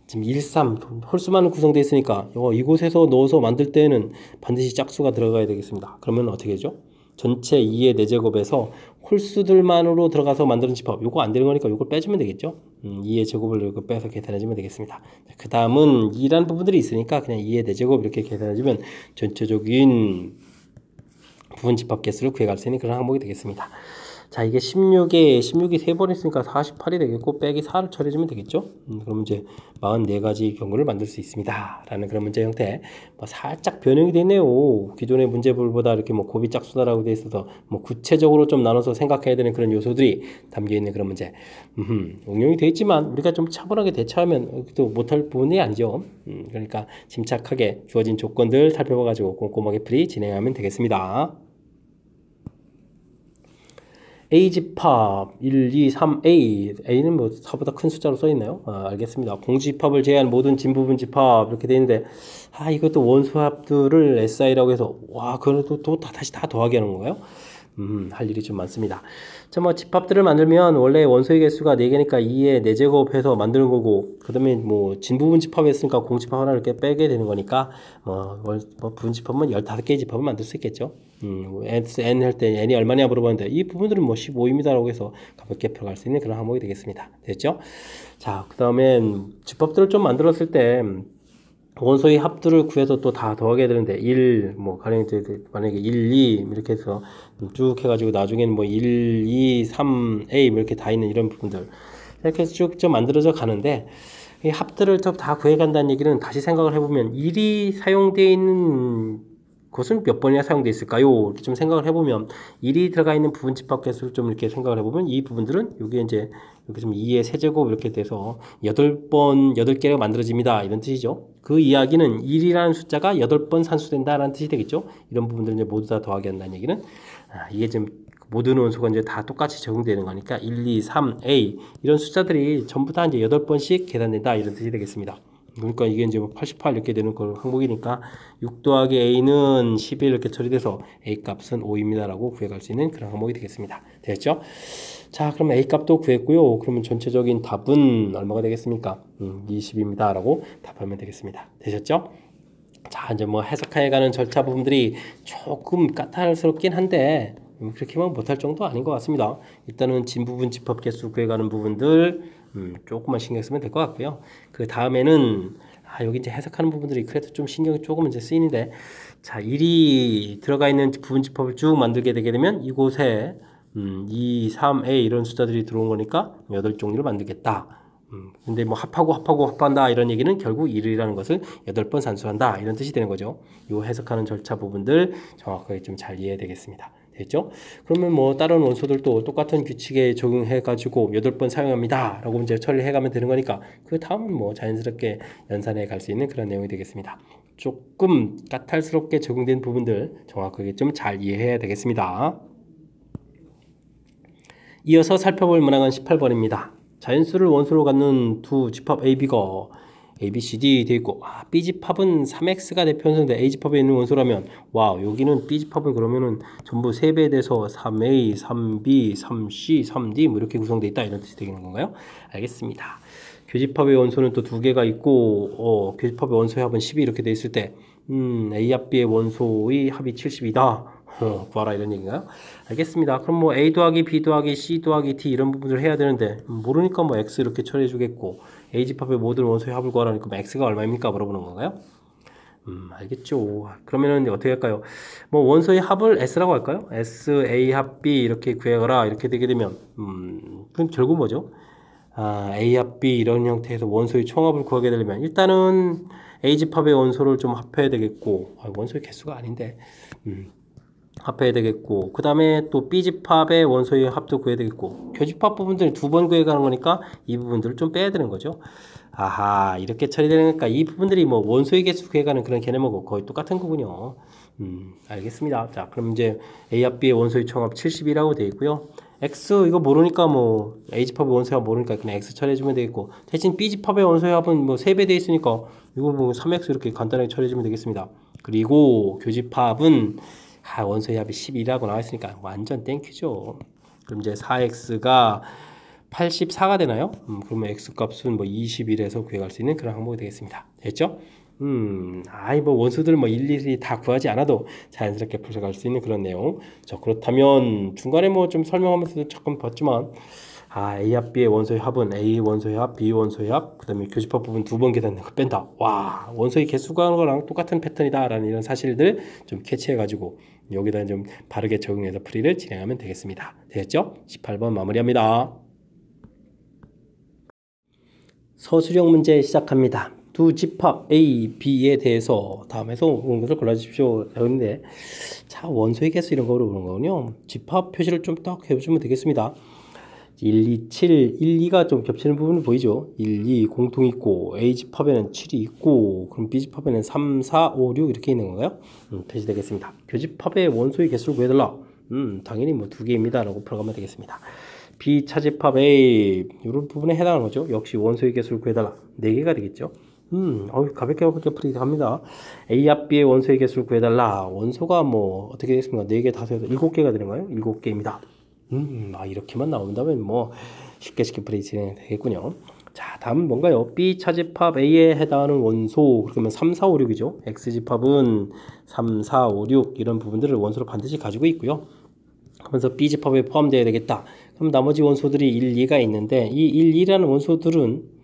지금 1, 3 홀수만으로 구성되어 있으니까 이곳에서 넣어서 만들 때는 반드시 짝수가 들어가야 되겠습니다. 그러면 어떻게 되죠? 전체 2의 4제곱에서 홀수들만으로 들어가서 만드는 집합 요거 안 되는 거니까 요걸 빼주면 되겠죠. 2의 제곱을 이렇게 빼서 계산해주면 되겠습니다. 그 다음은 2라는 부분들이 있으니까 그냥 2의 4제곱 이렇게 계산해주면 전체적인 부분 집합 개수를 구해갈 수 있는 그런 항목이 되겠습니다. 자, 이게 16이 3번 있으니까 48이 되겠고 빼기 4를 처리해주면 되겠죠. 그럼 이제 44가지 경우를 만들 수 있습니다 라는 그런 문제 형태. 살짝 변형이 되네요. 기존의 문제풀보다 이렇게 뭐 곱이 짝수다라고 되어 있어서 뭐 구체적으로 좀 나눠서 생각해야 되는 그런 요소들이 담겨있는 그런 문제. 응용이 되어 있지만 우리가 좀 차분하게 대처하면 또 못할 부분이 아니죠. 그러니까 침착하게 주어진 조건들 살펴봐가지고 꼼꼼하게 풀이 진행하면 되겠습니다. A집합 1, 2, 3A A는 뭐 4보다 큰 숫자로 써있나요? 알겠습니다. 공집합을 제외한 모든 진부분 집합 이렇게 되어 있는데 이것도 원소합들을 SI라고 해서 그걸 또 다시 다 더하게 하는 건가요? 할 일이 좀 많습니다. 자, 뭐 집합들을 만들면 원래 원소의 개수가 4개니까 2의 4제곱 해서 만드는 거고 그 다음에 뭐 진부분 집합했으니까 공집합 하나 이렇게 빼게 되는 거니까 부분 집합은 15개의 집합을 만들 수 있겠죠. n 할 때 n이 얼마냐 물어봤는데 이 부분들은 뭐 15입니다 라고 해서 가볍게 풀어갈 수 있는 그런 항목이 되겠습니다. 됐죠? 자, 그 다음엔 집합들을 좀 만들었을 때 원소의 합들을 구해서 또 다 더하게 되는데 1, 가령 만약에 1, 2 이렇게 해서 쭉 해가지고 나중에는 1, 2, 3, A 이렇게 다 있는 이런 부분들 이렇게 쭉 좀 만들어져 가는데 이 합들을 다 구해간다는 얘기는 다시 생각을 해보면 1이 사용되어 있는 곳은 몇 번이나 사용되어 있을까요? 이렇게 좀 생각을 해보면 1이 들어가 있는 부분 집합 개수를 좀 이렇게 생각을 해보면 이 부분들은 여기 이제 이렇게 좀 2의 세제곱 이렇게 돼서 8번 8개가 만들어집니다. 이런 뜻이죠. 그 이야기는 1이라는 숫자가 8번 산수된다라는 뜻이 되겠죠. 이런 부분들을 이제 모두 다 더하게 한다는 얘기는 이게 지금 모든 원소가 이제 다 똑같이 적용되는 거니까 1, 2, 3, A 이런 숫자들이 전부 다 이제 8번씩 계산된다 이런 뜻이 되겠습니다. 그러니까 이게 이제 88 이렇게 되는 그 항목이니까 6 더하기 A는 11 이렇게 처리돼서 A 값은 5입니다 라고 구해갈 수 있는 그런 항목이 되겠습니다. 됐죠? 자, 그럼 A 값도 구했고요. 그러면 전체적인 답은 얼마가 되겠습니까? 20입니다 라고 답하면 되겠습니다. 되셨죠? 자, 이제 뭐 해석해가는 절차 부분들이 조금 까탈스럽긴 한데 그렇게만 못할 정도 아닌 것 같습니다. 일단은 진부분 집합 개수 구해가는 부분들 조금만 신경 쓰면 될 것 같고요. 그 다음에는 여기 이제 해석하는 부분들이 그래도 좀 신경이 조금 이제 쓰이는데, 자, 1이 들어가 있는 부분 집합을 쭉 만들게 되게 되면 이곳에 2, 3, A 이런 숫자들이 들어온 거니까 8종류를 만들겠다. 근데 뭐 합한다 이런 얘기는 결국 1이라는 것을 8번 산수한다 이런 뜻이 되는 거죠. 이 해석하는 절차 부분들 정확하게 좀 잘 이해해야 되겠습니다. 됐죠? 그러면 뭐 다른 원소들도 똑같은 규칙에 적용해 가지고 8번 사용합니다 라고 이제 처리해 가면 되는 거니까 그 다음은 뭐 자연스럽게 연산해 갈 수 있는 그런 내용이 되겠습니다. 조금 까탈스럽게 적용된 부분들 정확하게 좀 잘 이해해야 되겠습니다. 이어서 살펴볼 문항은 18번입니다. 자연수를 원소로 갖는 두 집합 AB가 A, B, C, D 되어 있고 B집합은 3X가 대표 원소인데 A집합에 있는 원소라면 여기는 B집합은 그러면은 전부 3배에 대해서 3A, 3B, 3C, 3D 뭐 이렇게 구성되어 있다 이런 뜻이 되는 건가요? 알겠습니다. 교집합의 원소는 또 2개가 있고 교집합의 원소의 합은 10이 이렇게 되어 있을 때 A 합 B의 원소의 합이 70이다. 구하라 이런 얘기인가요? 알겠습니다. 그럼 뭐 A 더하기 B 더하기 C 더하기 D 이런 부분들을 해야 되는데 모르니까 뭐 X 이렇게 처리해 주겠고 A집합의 모든 원소의 합을 구하라니까 뭐 X가 얼마입니까? 물어보는 건가요? 알겠죠. 그러면은 어떻게 할까요? 뭐 원소의 합을 S라고 할까요? S, A 합 B 이렇게 구해가라 이렇게 되게 되면 그럼 결국 뭐죠? A 합 B 이런 형태에서 원소의 총합을 구하게 되려면 일단은 A집합의 원소를 좀 합해야 되겠고 원소의 개수가 아닌데 합해야 되겠고 그 다음에 또 B집합의 원소의 합도 구해야 되겠고 교집합 부분들을 2번 구해가는 거니까 이 부분들을 좀 빼야 되는 거죠. 이렇게 처리되니까 이 부분들이 뭐 원소의 개수 구해가는 그런 개념하고 거의 똑같은 거군요. 알겠습니다. 자, 그럼 이제 A 합 B의 원소의 총합 70이라고 되어 있고요. X 이거 모르니까 뭐 A집합의 원소의 합 모르니까 그냥 X 처리해주면 되겠고 대신 B집합의 원소의 합은 뭐 3배 되어 있으니까 이거 뭐 3X 이렇게 간단하게 처리해주면 되겠습니다. 그리고 교집합은 원소의 합이 12라고 나와 있으니까 완전 땡큐죠. 그럼 이제 4x가 84가 되나요? 그러면 x 값은 뭐 21에서 구해갈 수 있는 그런 항목이 되겠습니다. 됐죠? 뭐 원소들 뭐 일일이 다 구하지 않아도 자연스럽게 풀어갈 수 있는 그런 내용. 자, 그렇다면 중간에 뭐 좀 설명하면서도 조금 봤지만 A 합 B의 원소의 합은 A 원소의 합, B 원소의 합, 그 다음에 교집합 부분 2번 계산된 거 뺀다. 원소의 개수가 하는 거랑 똑같은 패턴이다 라는 이런 사실들 좀 캐치해가지고 여기다 좀 바르게 적용해서 풀이를 진행하면 되겠습니다. 되겠죠? 18번 마무리합니다. 서술형 문제 시작합니다. 두 집합 A, B에 대해서 다음에서 온 것을 골라주십시오. 그런데 자, 원소의 개수 이런 거로 보는 거군요. 집합 표시를 좀 딱 해주면 되겠습니다. 1, 2, 7, 1, 2가 좀 겹치는 부분이 보이죠? 1, 2 공통 있고 A집합에는 7이 있고 그럼 B집합에는 3, 4, 5, 6 이렇게 있는 건가요? 표시되겠습니다. 교집합의 원소의 개수를 구해달라. 당연히 뭐 2개입니다 라고 풀어가면 되겠습니다. B 차집합 A 이런 부분에 해당하는 거죠. 역시 원소의 개수를 구해달라. 4개가 되겠죠. 가볍게 풀이 갑니다. A 합 B의 원소의 개수를 구해달라. 원소가 뭐 어떻게 되겠습니까? 4개, 5, 7개가 되는 거예요? 7개입니다. 이렇게만 나온다면 뭐 쉽게 풀이 진행되겠군요. 자, 다음은 뭔가요? B 차집합 A에 해당하는 원소 그러면 3, 4, 5, 6이죠. X집합은 3, 4, 5, 6 이런 부분들을 원소로 반드시 가지고 있고요. 그러면서 B집합에 포함되어야 되겠다. 그럼 나머지 원소들이 1, 2가 있는데 이 1, 2라는 원소들은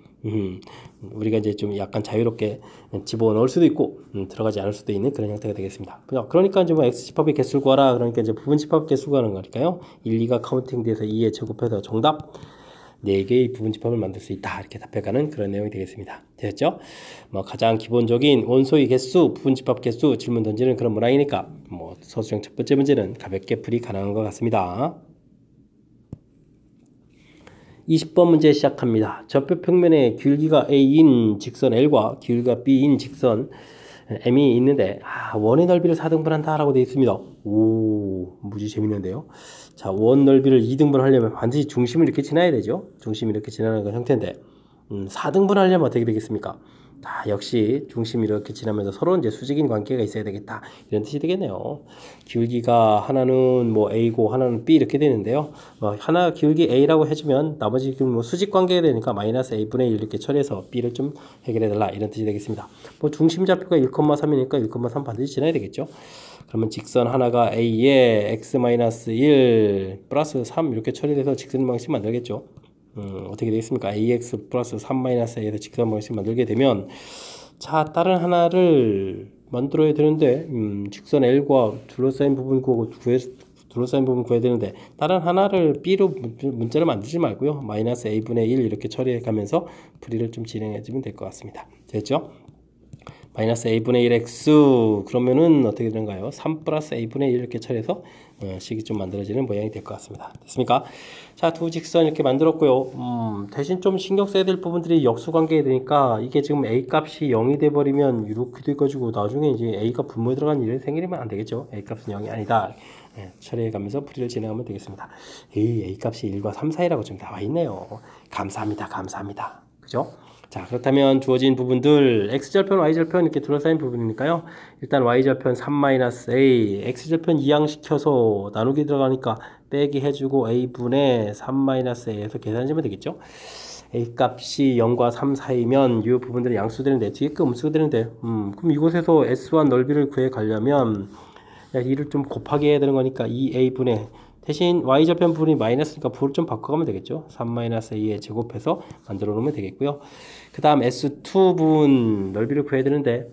우리가 이제 좀 약간 자유롭게 집어넣을 수도 있고 들어가지 않을 수도 있는 그런 형태가 되겠습니다. 그러니까 이제 뭐 X집합의 개수를 구하라. 그러니까 이제 부분집합 개수를 구하는 거니까요. 1, 2가 카운팅돼서 2에 제곱해서 정답 4개의 부분집합을 만들 수 있다. 이렇게 답해가는 그런 내용이 되겠습니다. 됐죠? 뭐 가장 기본적인 원소의 개수, 부분집합 개수 질문 던지는 그런 문항이니까 뭐 서술형 첫 번째 문제는 가볍게 풀이 가능한 것 같습니다. 20번 문제 시작합니다. 좌표 평면에 기울기가 A인 직선 L과 기울기가 B인 직선 M이 있는데 원의 넓이를 4등분한다 라고 되어 있습니다. 오, 무지 재밌는데요. 자, 원 넓이를 2등분 하려면 반드시 중심을 이렇게 지나야 되죠. 중심이 이렇게 지나는 건 형태인데 4등분 하려면 어떻게 되겠습니까? 역시 중심이 이렇게 지나면서 서로 이제 수직인 관계가 있어야 되겠다. 이런 뜻이 되겠네요. 기울기가 하나는 뭐 A고 하나는 B 이렇게 되는데요. 하나 기울기 A라고 해주면 나머지 뭐 수직 관계가 되니까 마이너스 A분의 1 이렇게 처리해서 B를 좀 해결해달라. 이런 뜻이 되겠습니다. 뭐 중심 좌표가 1,3이니까 1,3 반드시 지나야 되겠죠. 그러면 직선 하나가 A에 x-1 플러스 3 이렇게 처리해서 직선 방식 만들겠죠. 어떻게 되겠습니까? ax 플러스 3-a에서 직선 방식 만들게 되면 자, 다른 하나를 만들어야 되는데 직선 L과 둘러싸인 부분 구해야 되는데 다른 하나를 B로 문자를 만들지 말고요. 마이너스 A분의 1 이렇게 처리해 가면서 풀이를 좀 진행해 주면 될 것 같습니다. 됐죠? 마이너스 A분의 1x 그러면은 어떻게 되는가요? 3 플러스 A분의 1 이렇게 처리해서 식이 좀 만들어지는 모양이 될 것 같습니다. 됐습니까? 자, 두 직선 이렇게 만들었고요. 대신 좀 신경 써야 될 부분들이 역수관계가 되니까 이게 지금 A 값이 0이 돼버리면 이렇게 돼가지고 나중에 이제 A가 분모에 들어간 일이 생기면 안 되겠죠. A 값은 0이 아니다. 처리해가면서 풀이를 진행하면 되겠습니다. A 값이 1과 3 사이라고 좀 나와 있네요. 감사합니다. 감사합니다. 그죠? 자, 그렇다면 주어진 부분들 x절편, y절편 이렇게 둘러싸인 부분이니까요. 일단 y절편 3-a, x절편 이항시켜서 나누기 들어가니까 빼기 해주고 a분의 3-a에서 계산해주면 되겠죠. a 값이 0과 3 사이면 이 부분들은 양수되는데 뒤에 거 음수가 되는데 그럼 이곳에서 S1 넓이를 구해 가려면 이를 좀 곱하기 해야 되는 거니까 2a분의 대신 y절편 부분이 마이너스니까 부를 좀 바꿔가면 되겠죠. 3-a에 제곱해서 만들어 놓으면 되겠고요. 그 다음 S2 부분 넓이를 구해야 되는데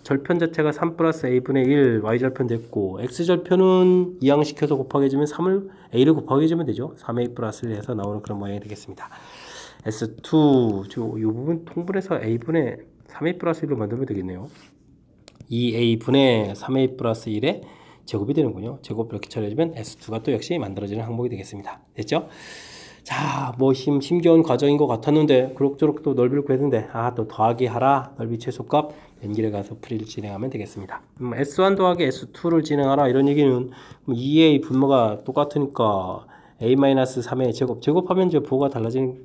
절편 자체가 3 플러스 a분의 1 y절편 됐고 x절편은 이항시켜서 곱하기 해주면 3을 a를 곱하기 해주면 되죠. 3a 플러스를 해서 나오는 그런 모양이 되겠습니다. S2 이 부분 통분해서 a분의 3a 플러스 1로 만들면 되겠네요. 2a분의 3a 플러스 1에 제곱이 되는군요. 제곱 이렇게 처리해주면 S2가 또 역시 만들어지는 항목이 되겠습니다. 됐죠? 자, 뭐 힘겨운 과정인 것 같았는데 그럭저럭 또 넓이를 구했는데 또 더하기 하라 넓이 최소값 연길에 가서 풀이를 진행하면 되겠습니다. S1 더하기 S2를 진행하라 이런 얘기는 2a 분모가 똑같으니까 a-3의 제곱하면 이제 부호가 달라지는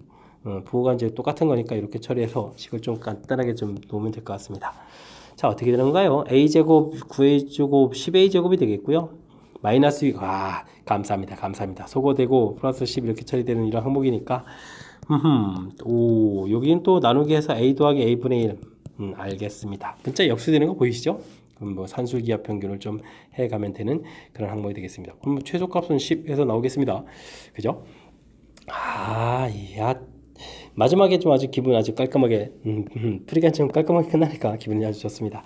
부호가 이제 똑같은 거니까 이렇게 처리해서 식을 좀 간단하게 좀 놓으면 될 것 같습니다. 자, 어떻게 되는가요? a제곱 9a제곱 10a제곱이 되겠고요. 마이너스 감사합니다. 감사합니다. 소거되고 플러스 10 이렇게 처리되는 이런 항목이니까 여기는 또 나누기 해서 a 더하기 a분의 1 알겠습니다. 문자 역수되는 거 보이시죠? 그럼 뭐 산술기압 평균을 좀 해가면 되는 그런 항목이 되겠습니다. 그럼 최소값은 10에서 나오겠습니다. 그죠? 마지막에 좀 아주 기분 아주 깔끔하게 풀이가 좀 깔끔하게 끝나니까 기분이 아주 좋습니다.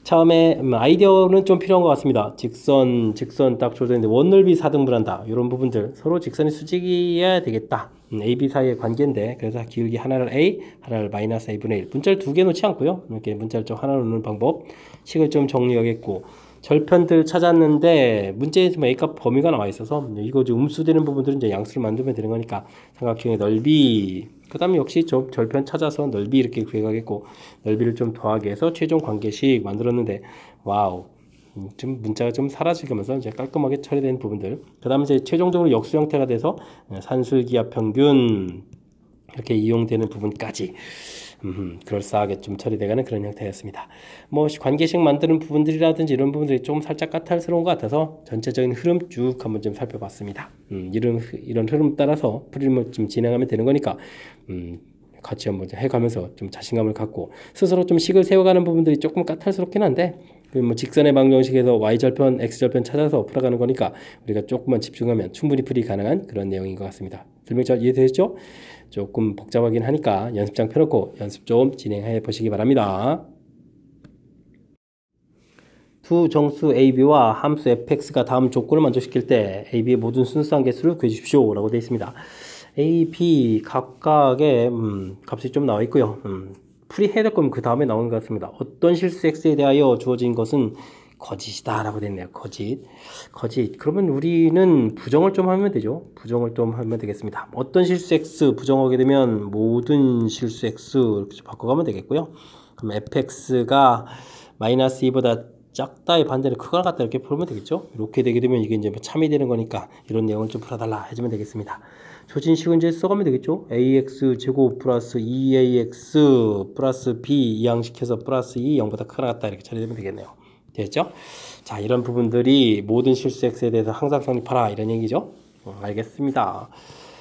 처음에 아이디어는 좀 필요한 것 같습니다. 직선 딱 조정인데 원넓이 4등분한다 이런 부분들 서로 직선이 수직이어야 되겠다. A, B 사이의 관계인데 그래서 기울기 하나를 A, 하나를 마이너스 A분의 1 문자를 두 개 놓지 않고요. 이렇게 문자를 좀 하나 놓는 방법 식을 좀 정리하겠고 절편들 찾았는데 문제에 좀 A값 범위가 나와 있어서 이거 좀 음수되는 부분들은 이제 양수를 만들면 되는 거니까 삼각형의 넓이 그 다음에 역시 좀 절편 찾아서 넓이 이렇게 구해가겠고 넓이를 좀 더하게 해서 최종 관계식 만들었는데 와우 좀 문자가 좀 사라지면서 이제 깔끔하게 처리된 부분들 그 다음에 이제 최종적으로 역수 형태가 돼서 산술기압 평균 이렇게 이용되는 부분까지 그럴싸하게 좀 처리돼가는 그런 형태였습니다. 뭐 관계식 만드는 부분들이라든지 이런 부분들이 좀 살짝 까탈스러운 것 같아서 전체적인 흐름 쭉 한번 좀 살펴봤습니다. 이런 흐름 따라서 풀이를 좀 진행하면 되는 거니까 같이 한번 해가면서 좀 자신감을 갖고 스스로 좀 식을 세워가는 부분들이 조금 까탈스럽긴 한데 뭐 직선의 방정식에서 y절편, x절편 찾아서 풀어가는 거니까 우리가 조금만 집중하면 충분히 풀이 가능한 그런 내용인 것 같습니다. 설명 잘 이해되셨죠? 조금 복잡하긴 하니까 연습장 펴놓고 연습 좀 진행해 보시기 바랍니다. 두 정수 AB와 함수 fx가 다음 조건을 만족시킬 때 AB의 모든 순수한 개수를 구해주십시오 라고 되어 있습니다. A, B 각각의 값이 좀 나와 있고요. 풀이해야 될 거면 그 다음에 나오는 것 같습니다. 어떤 실수 x에 대하여 주어진 것은 거짓이다 라고 됐네요. 거짓. 그러면 우리는 부정을 좀 하면 되죠. 부정을 좀 하면 되겠습니다. 어떤 실수 x 부정하게 되면 모든 실수 x 이렇게 바꿔가면 되겠고요. 그럼 fx가 마이너스 2보다 작다의 반대는 크거나 같다 이렇게 풀면 되겠죠. 이렇게 되게 되면 이게 이제 뭐 참이 되는 거니까 이런 내용을 좀 풀어달라 해주면 되겠습니다. 조진식은 이제 써가면 되겠죠. ax 제곱 플러스 2ax 플러스 b 이항시켜서 플러스 2 0보다 크거나 같다 이렇게 처리되면 되겠네요. 됐죠? 자, 이런 부분들이 모든 실수 x에 대해서 항상 성립하라 이런 얘기죠. 알겠습니다.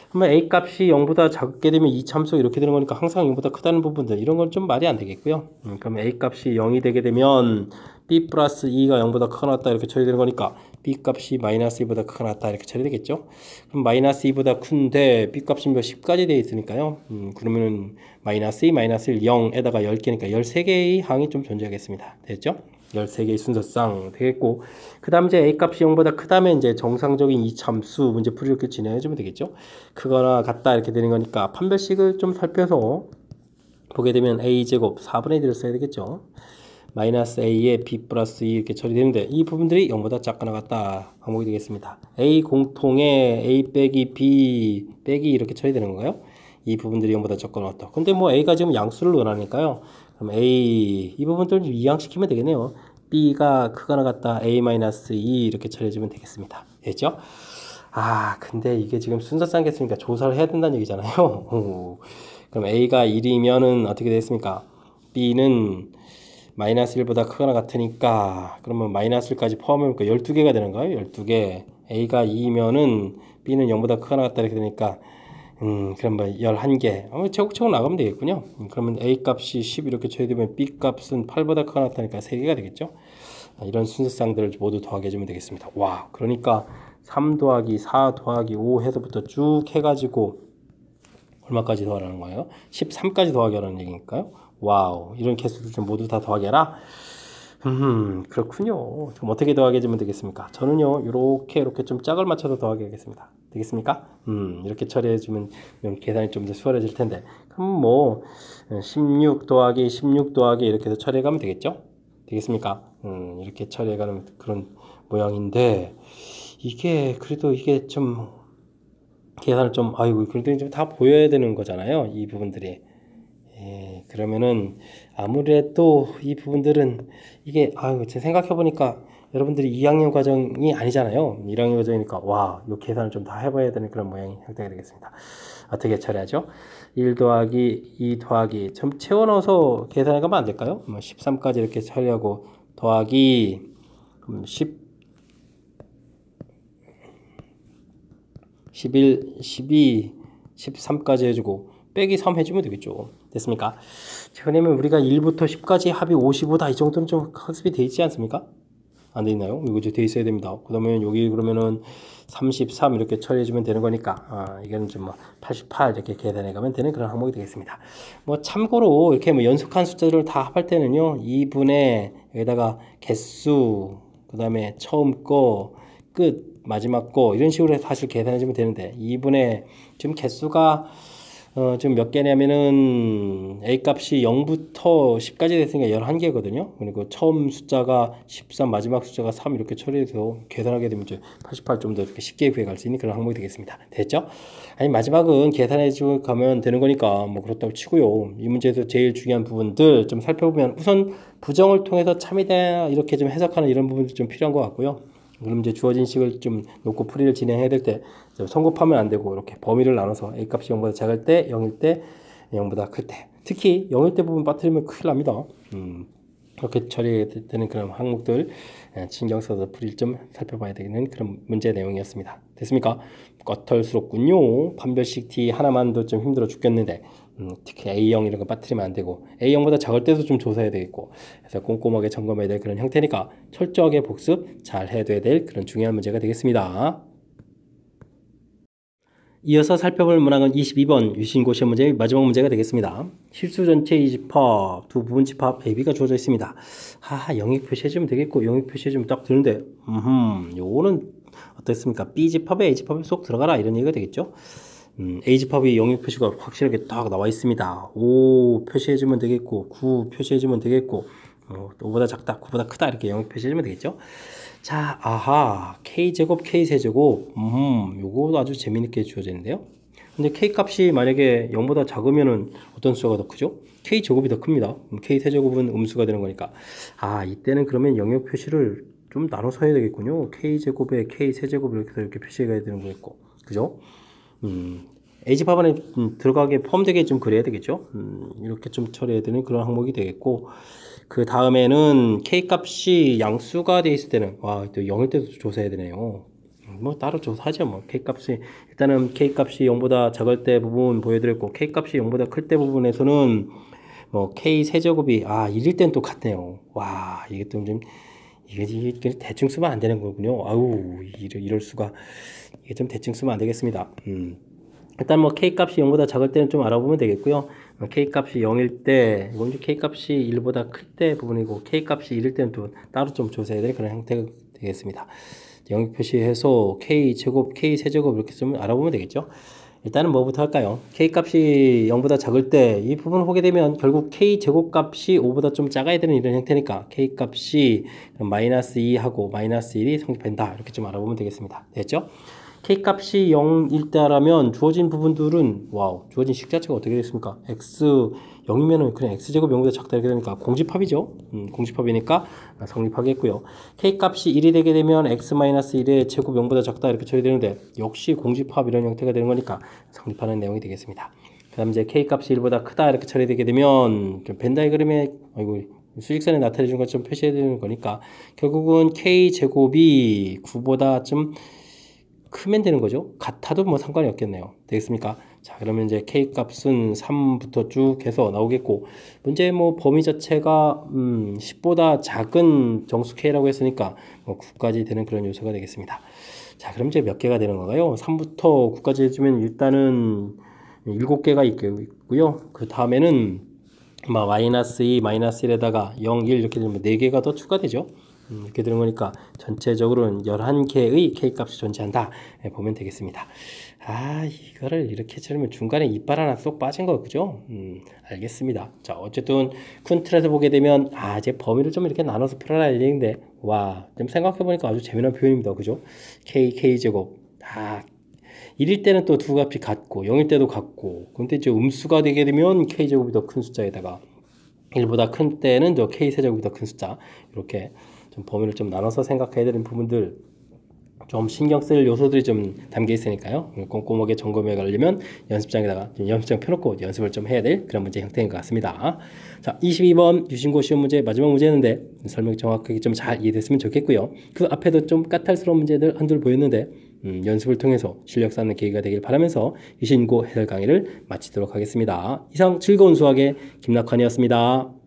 그러면 a 값이 0보다 작게 되면 이 참수 이렇게 되는 거니까 항상 0보다 크다는 부분들 이런 건 좀 말이 안 되겠고요. 그럼 a 값이 0이 되게 되면 b 플러스 2가 0보다 크거나 같다 이렇게 처리되는 거니까 b 값이 마이너스 2보다 크거나 같다 이렇게 처리되겠죠. 그럼 마이너스 2보다 큰데 b 값이 몇 10까지 되어 있으니까요. 그러면은 마이너스 2, 마이너스 1, 0에다가 10개니까 13개의 항이 좀 존재하겠습니다. 됐죠? 13개의 순서상 되겠고, 그 다음 이제 a 값이 0보다 크다면 이제 정상적인 이참수 문제 풀이 이렇게 진행해주면 되겠죠. 크거나 같다 이렇게 되는 거니까 판별식을 좀 살펴서 보게 되면 a제곱 4분의 1을 써야 되겠죠. 마이너스 a에 b 플러스 2 이렇게 처리되는데 이 부분들이 0보다 작거나 같다 항목이 되겠습니다. a 공통에 a 빼기 b 빼기 이렇게 처리되는 건가요? 이 부분들이 0보다 작거나 같다. 근데 뭐 a가 지금 양수를 원하니까요. 그럼 a 이 부분들을 이항시키면 되겠네요. b가 크거나 같다 a-2 이렇게 처리해주면 되겠습니다. 됐죠? 아 근데 이게 지금 순서상 겠으니까 조사를 해야 된다는 얘기잖아요. 그럼 a가 1이면은 어떻게 되겠습니까? b는 마이너스 1보다 크거나 같으니까 그러면 마이너스 1까지 포함해볼까 12개가 되는 거예요. 12개. a가 2면은 b는 0보다 크거나 같다 이렇게 되니까 그럼 뭐 11개. 차곡차곡 나가면 되겠군요. 그러면 a 값이 10 이렇게 처리되면 b 값은 8보다 크거나 같다니까 3개가 되겠죠. 이런 순서상들을 모두 더하게 해주면 되겠습니다. 와, 그러니까 3 더하기 4 더하기 5 해서부터 쭉 해가지고 얼마까지 더하라는 거예요? 13까지 더하게 하라는 얘기니까요. 와우, 이런 개수들 좀 모두 다 더하게 해라. 그렇군요. 그럼 어떻게 더하게 해주면 되겠습니까? 저는요, 이렇게 좀 짝을 맞춰서 더하게 하겠습니다. 되겠습니까? 이렇게 처리해주면 계산이 좀 더 수월해질 텐데. 그럼 뭐, 16 더하기 16 더하기 이렇게 해서 처리해가면 되겠죠? 되겠습니까? 이렇게 처리해가는 그런 모양인데, 그래도 이게 좀, 계산을 좀, 아이고, 그래도 좀 다 보여야 되는 거잖아요. 이 부분들이. 예, 그러면은 아무래도 이 부분들은 이게 제 생각해보니까 여러분들이 2학년 과정이 아니잖아요. 1학년 과정이니까 와, 이 계산을 좀 다 해봐야 되는 그런 모양이 형태가 되겠습니다. 어떻게 처리하죠? 1 더하기 2 더하기 좀 채워넣어서 계산해 가면 안 될까요? 13까지 이렇게 처리하고 더하기 11, 12, 13까지 해주고 빼기 3 해주면 되겠죠. 됐습니까? 그러면 우리가 1부터 10까지 합이 55다 이 정도는 좀 학습이 돼 있지 않습니까? 안 돼 있나요? 이거 돼 있어야 됩니다. 그러면 여기 그러면은 33 이렇게 처리해주면 되는 거니까 이거는 좀 88 이렇게 계산해 가면 되는 그런 항목이 되겠습니다. 뭐 참고로 이렇게 뭐 연속한 숫자들을 다 합할 때는요 2분의 여기다가 개수 그 다음에 처음 거 끝 마지막 거 이런 식으로 사실 계산해 주면 되는데 2분의 지금 개수가 지금 몇 개냐면은 a 값이 0부터 10까지 됐으니까 11개거든요. 그리고 처음 숫자가 13, 마지막 숫자가 3 이렇게 처리해서 계산하게 되면 이제 88 좀 더 이렇게 쉽게 구해갈 수 있는 그런 항목이 되겠습니다. 됐죠? 아니 마지막은 계산해 주고 가면 되는 거니까 뭐 그렇다고 치고요. 이 문제에서 제일 중요한 부분들 좀 살펴보면 우선 부정을 통해서 참이다 이렇게 좀 해석하는 이런 부분도 좀 필요한 것 같고요. 그럼 이제 주어진 식을 좀 놓고 풀이를 진행해야 될 때 성급하면 안 되고 이렇게 범위를 나눠서 a 값이 0보다 작을 때 0일 때 0보다 클 때 특히 0일 때 부분 빠뜨리면 큰일 납니다. 이렇게 처리되는 그런 항목들 신경 써서 풀이를 좀 살펴봐야 되는 그런 문제 내용이었습니다. 됐습니까? 꺼털스럽군요. 판별식 T 하나만도 좀 힘들어 죽겠는데 특히 A형 이런 거 빠뜨리면 안 되고 A형보다 작을 때도 좀 조사해야 되겠고 그래서 꼼꼼하게 점검해야 될 그런 형태니까 철저하게 복습 잘 해둬야 될 그런 중요한 문제가 되겠습니다. 이어서 살펴볼 문항은 22번 유신고 시험 문제의 마지막 문제가 되겠습니다. 실수 전체 이집합, 두 부분 집합 AB가 주어져 있습니다. 영역 표시해주면 되겠고 영역 표시해주면 딱 되는데 요거는 어떻습니까? B집합에 A집합에 쏙 들어가라 이런 얘기가 되겠죠. A집합이 영역 표시가 확실하게 딱 나와 있습니다. 5 표시해주면 되겠고 9 표시해주면 되겠고 5보다 작다 9보다 크다 이렇게 영역 표시해주면 되겠죠. 자, 아하, K제곱 K세제곱 요거 아주 재미있게 주어지는데요. 근데 K 값이 만약에 0보다 작으면은 어떤 숫자가 더 크죠? K제곱이 더 큽니다. K세제곱은 음수가 되는 거니까. 아, 이때는 그러면 영역 표시를 좀 나눠서 해야 되겠군요. K제곱에 K세제곱 이렇게 해서 이렇게 표시해야 되는 거겠고. 그죠? A집합 안에 들어가게 포함되게 좀 그려야 되겠죠. 이렇게 좀 처리해야 되는 그런 항목이 되겠고, 그 다음에는 K 값이 양수가 돼 있을 때는 또 0일 때도 조사해야 되네요. 뭐 따로 조사하죠. 뭐 K 값이 일단은 K 값이 0보다 작을 때 부분 보여드렸고, K 값이 0보다 클 때 부분에서는 뭐 K 세제곱이 1일 땐 또 같네요. 와, 이게 좀 이게 대충 쓰면 안 되는 거군요. 아우, 이럴 수가. 이게 좀 대충 쓰면 안 되겠습니다. 일단 뭐 K 값이 0보다 작을 때는 좀 알아보면 되겠고요. K 값이 0일 때, 이건 K 값이 1보다 클 때 부분이고, K 값이 1일 때는 또 따로 좀 조사해야 될 그런 형태가 되겠습니다. 영역 표시해서 K 제곱, K 세제곱 이렇게 좀 알아보면 되겠죠. 일단은 뭐부터 할까요? K 값이 0보다 작을 때 이 부분을 보게 되면 결국 K 제곱 값이 5보다 좀 작아야 되는 이런 형태니까 K 값이 마이너스 2하고 마이너스 1이 성립한다. 이렇게 좀 알아보면 되겠습니다. 됐죠? K 값이 0일 때라면 주어진 부분들은 주어진 식 자체가 어떻게 되겠습니까? X 0이면은 그냥 X제곱 0보다 작다 이렇게 되니까 공집합이죠. 공집합이니까 성립하겠고요. K 값이 1이 되게 되면 X-1의 제곱 0보다 작다 이렇게 처리되는데 역시 공집합 이런 형태가 되는 거니까 성립하는 내용이 되겠습니다. 그 다음 이제 K 값이 1보다 크다 이렇게 처리되게 되면 벤 다이그램에 수직선에 나타내 준 것처럼 표시해야 되는 거니까 결국은 K 제곱이 9보다 좀 크면 되는 거죠. 같아도 뭐 상관이 없겠네요. 되겠습니까? 자, 그러면 이제 K 값은 3부터 쭉 해서 나오겠고, 문제 뭐 범위 자체가 10보다 작은 정수 K라고 했으니까 뭐 9까지 되는 그런 요소가 되겠습니다. 자, 그럼 이제 몇 개가 되는 건가요? 3부터 9까지 해주면 일단은 7개가 있고요. 그 다음에는 마이너스 2, 마이너스 1에다가 0, 1 이렇게 되면 4개가 더 추가되죠. 이렇게 되는 거니까 전체적으로는 11개의 K 값이 존재한다 보면 되겠습니다. 이거를 이렇게 처리면 중간에 이빨 하나 쏙 빠진 거 그죠? 알겠습니다. 자, 어쨌든 큰 틀에서 보게 되면 이제 범위를 좀 이렇게 나눠서 풀어라 얘기인데 좀 생각해 보니까 아주 재미난 표현입니다. 그죠? K제곱 1일 때는 또 두 값이 같고 0일 때도 같고, 근데 이제 음수가 되게 되면 K제곱이 더 큰 숫자에다가 1보다 큰 때는 저 K세제곱이 더 큰 숫자, 이렇게 좀 범위를 좀 나눠서 생각해야 되는 부분들, 좀 신경 쓸 요소들이 좀 담겨 있으니까요. 꼼꼼하게 점검해 가려면 연습장에다가 연습장 펴놓고 연습을 좀 해야 될 그런 문제 형태인 것 같습니다. 자, 22번 유신고 시험 문제 마지막 문제였는데 설명 정확하게 좀 잘 이해됐으면 좋겠고요. 그 앞에도 좀 까탈스러운 문제들 한둘 보였는데 연습을 통해서 실력 쌓는 계기가 되길 바라면서 유신고 해설 강의를 마치도록 하겠습니다. 이상 즐거운 수학의 김낙환이었습니다.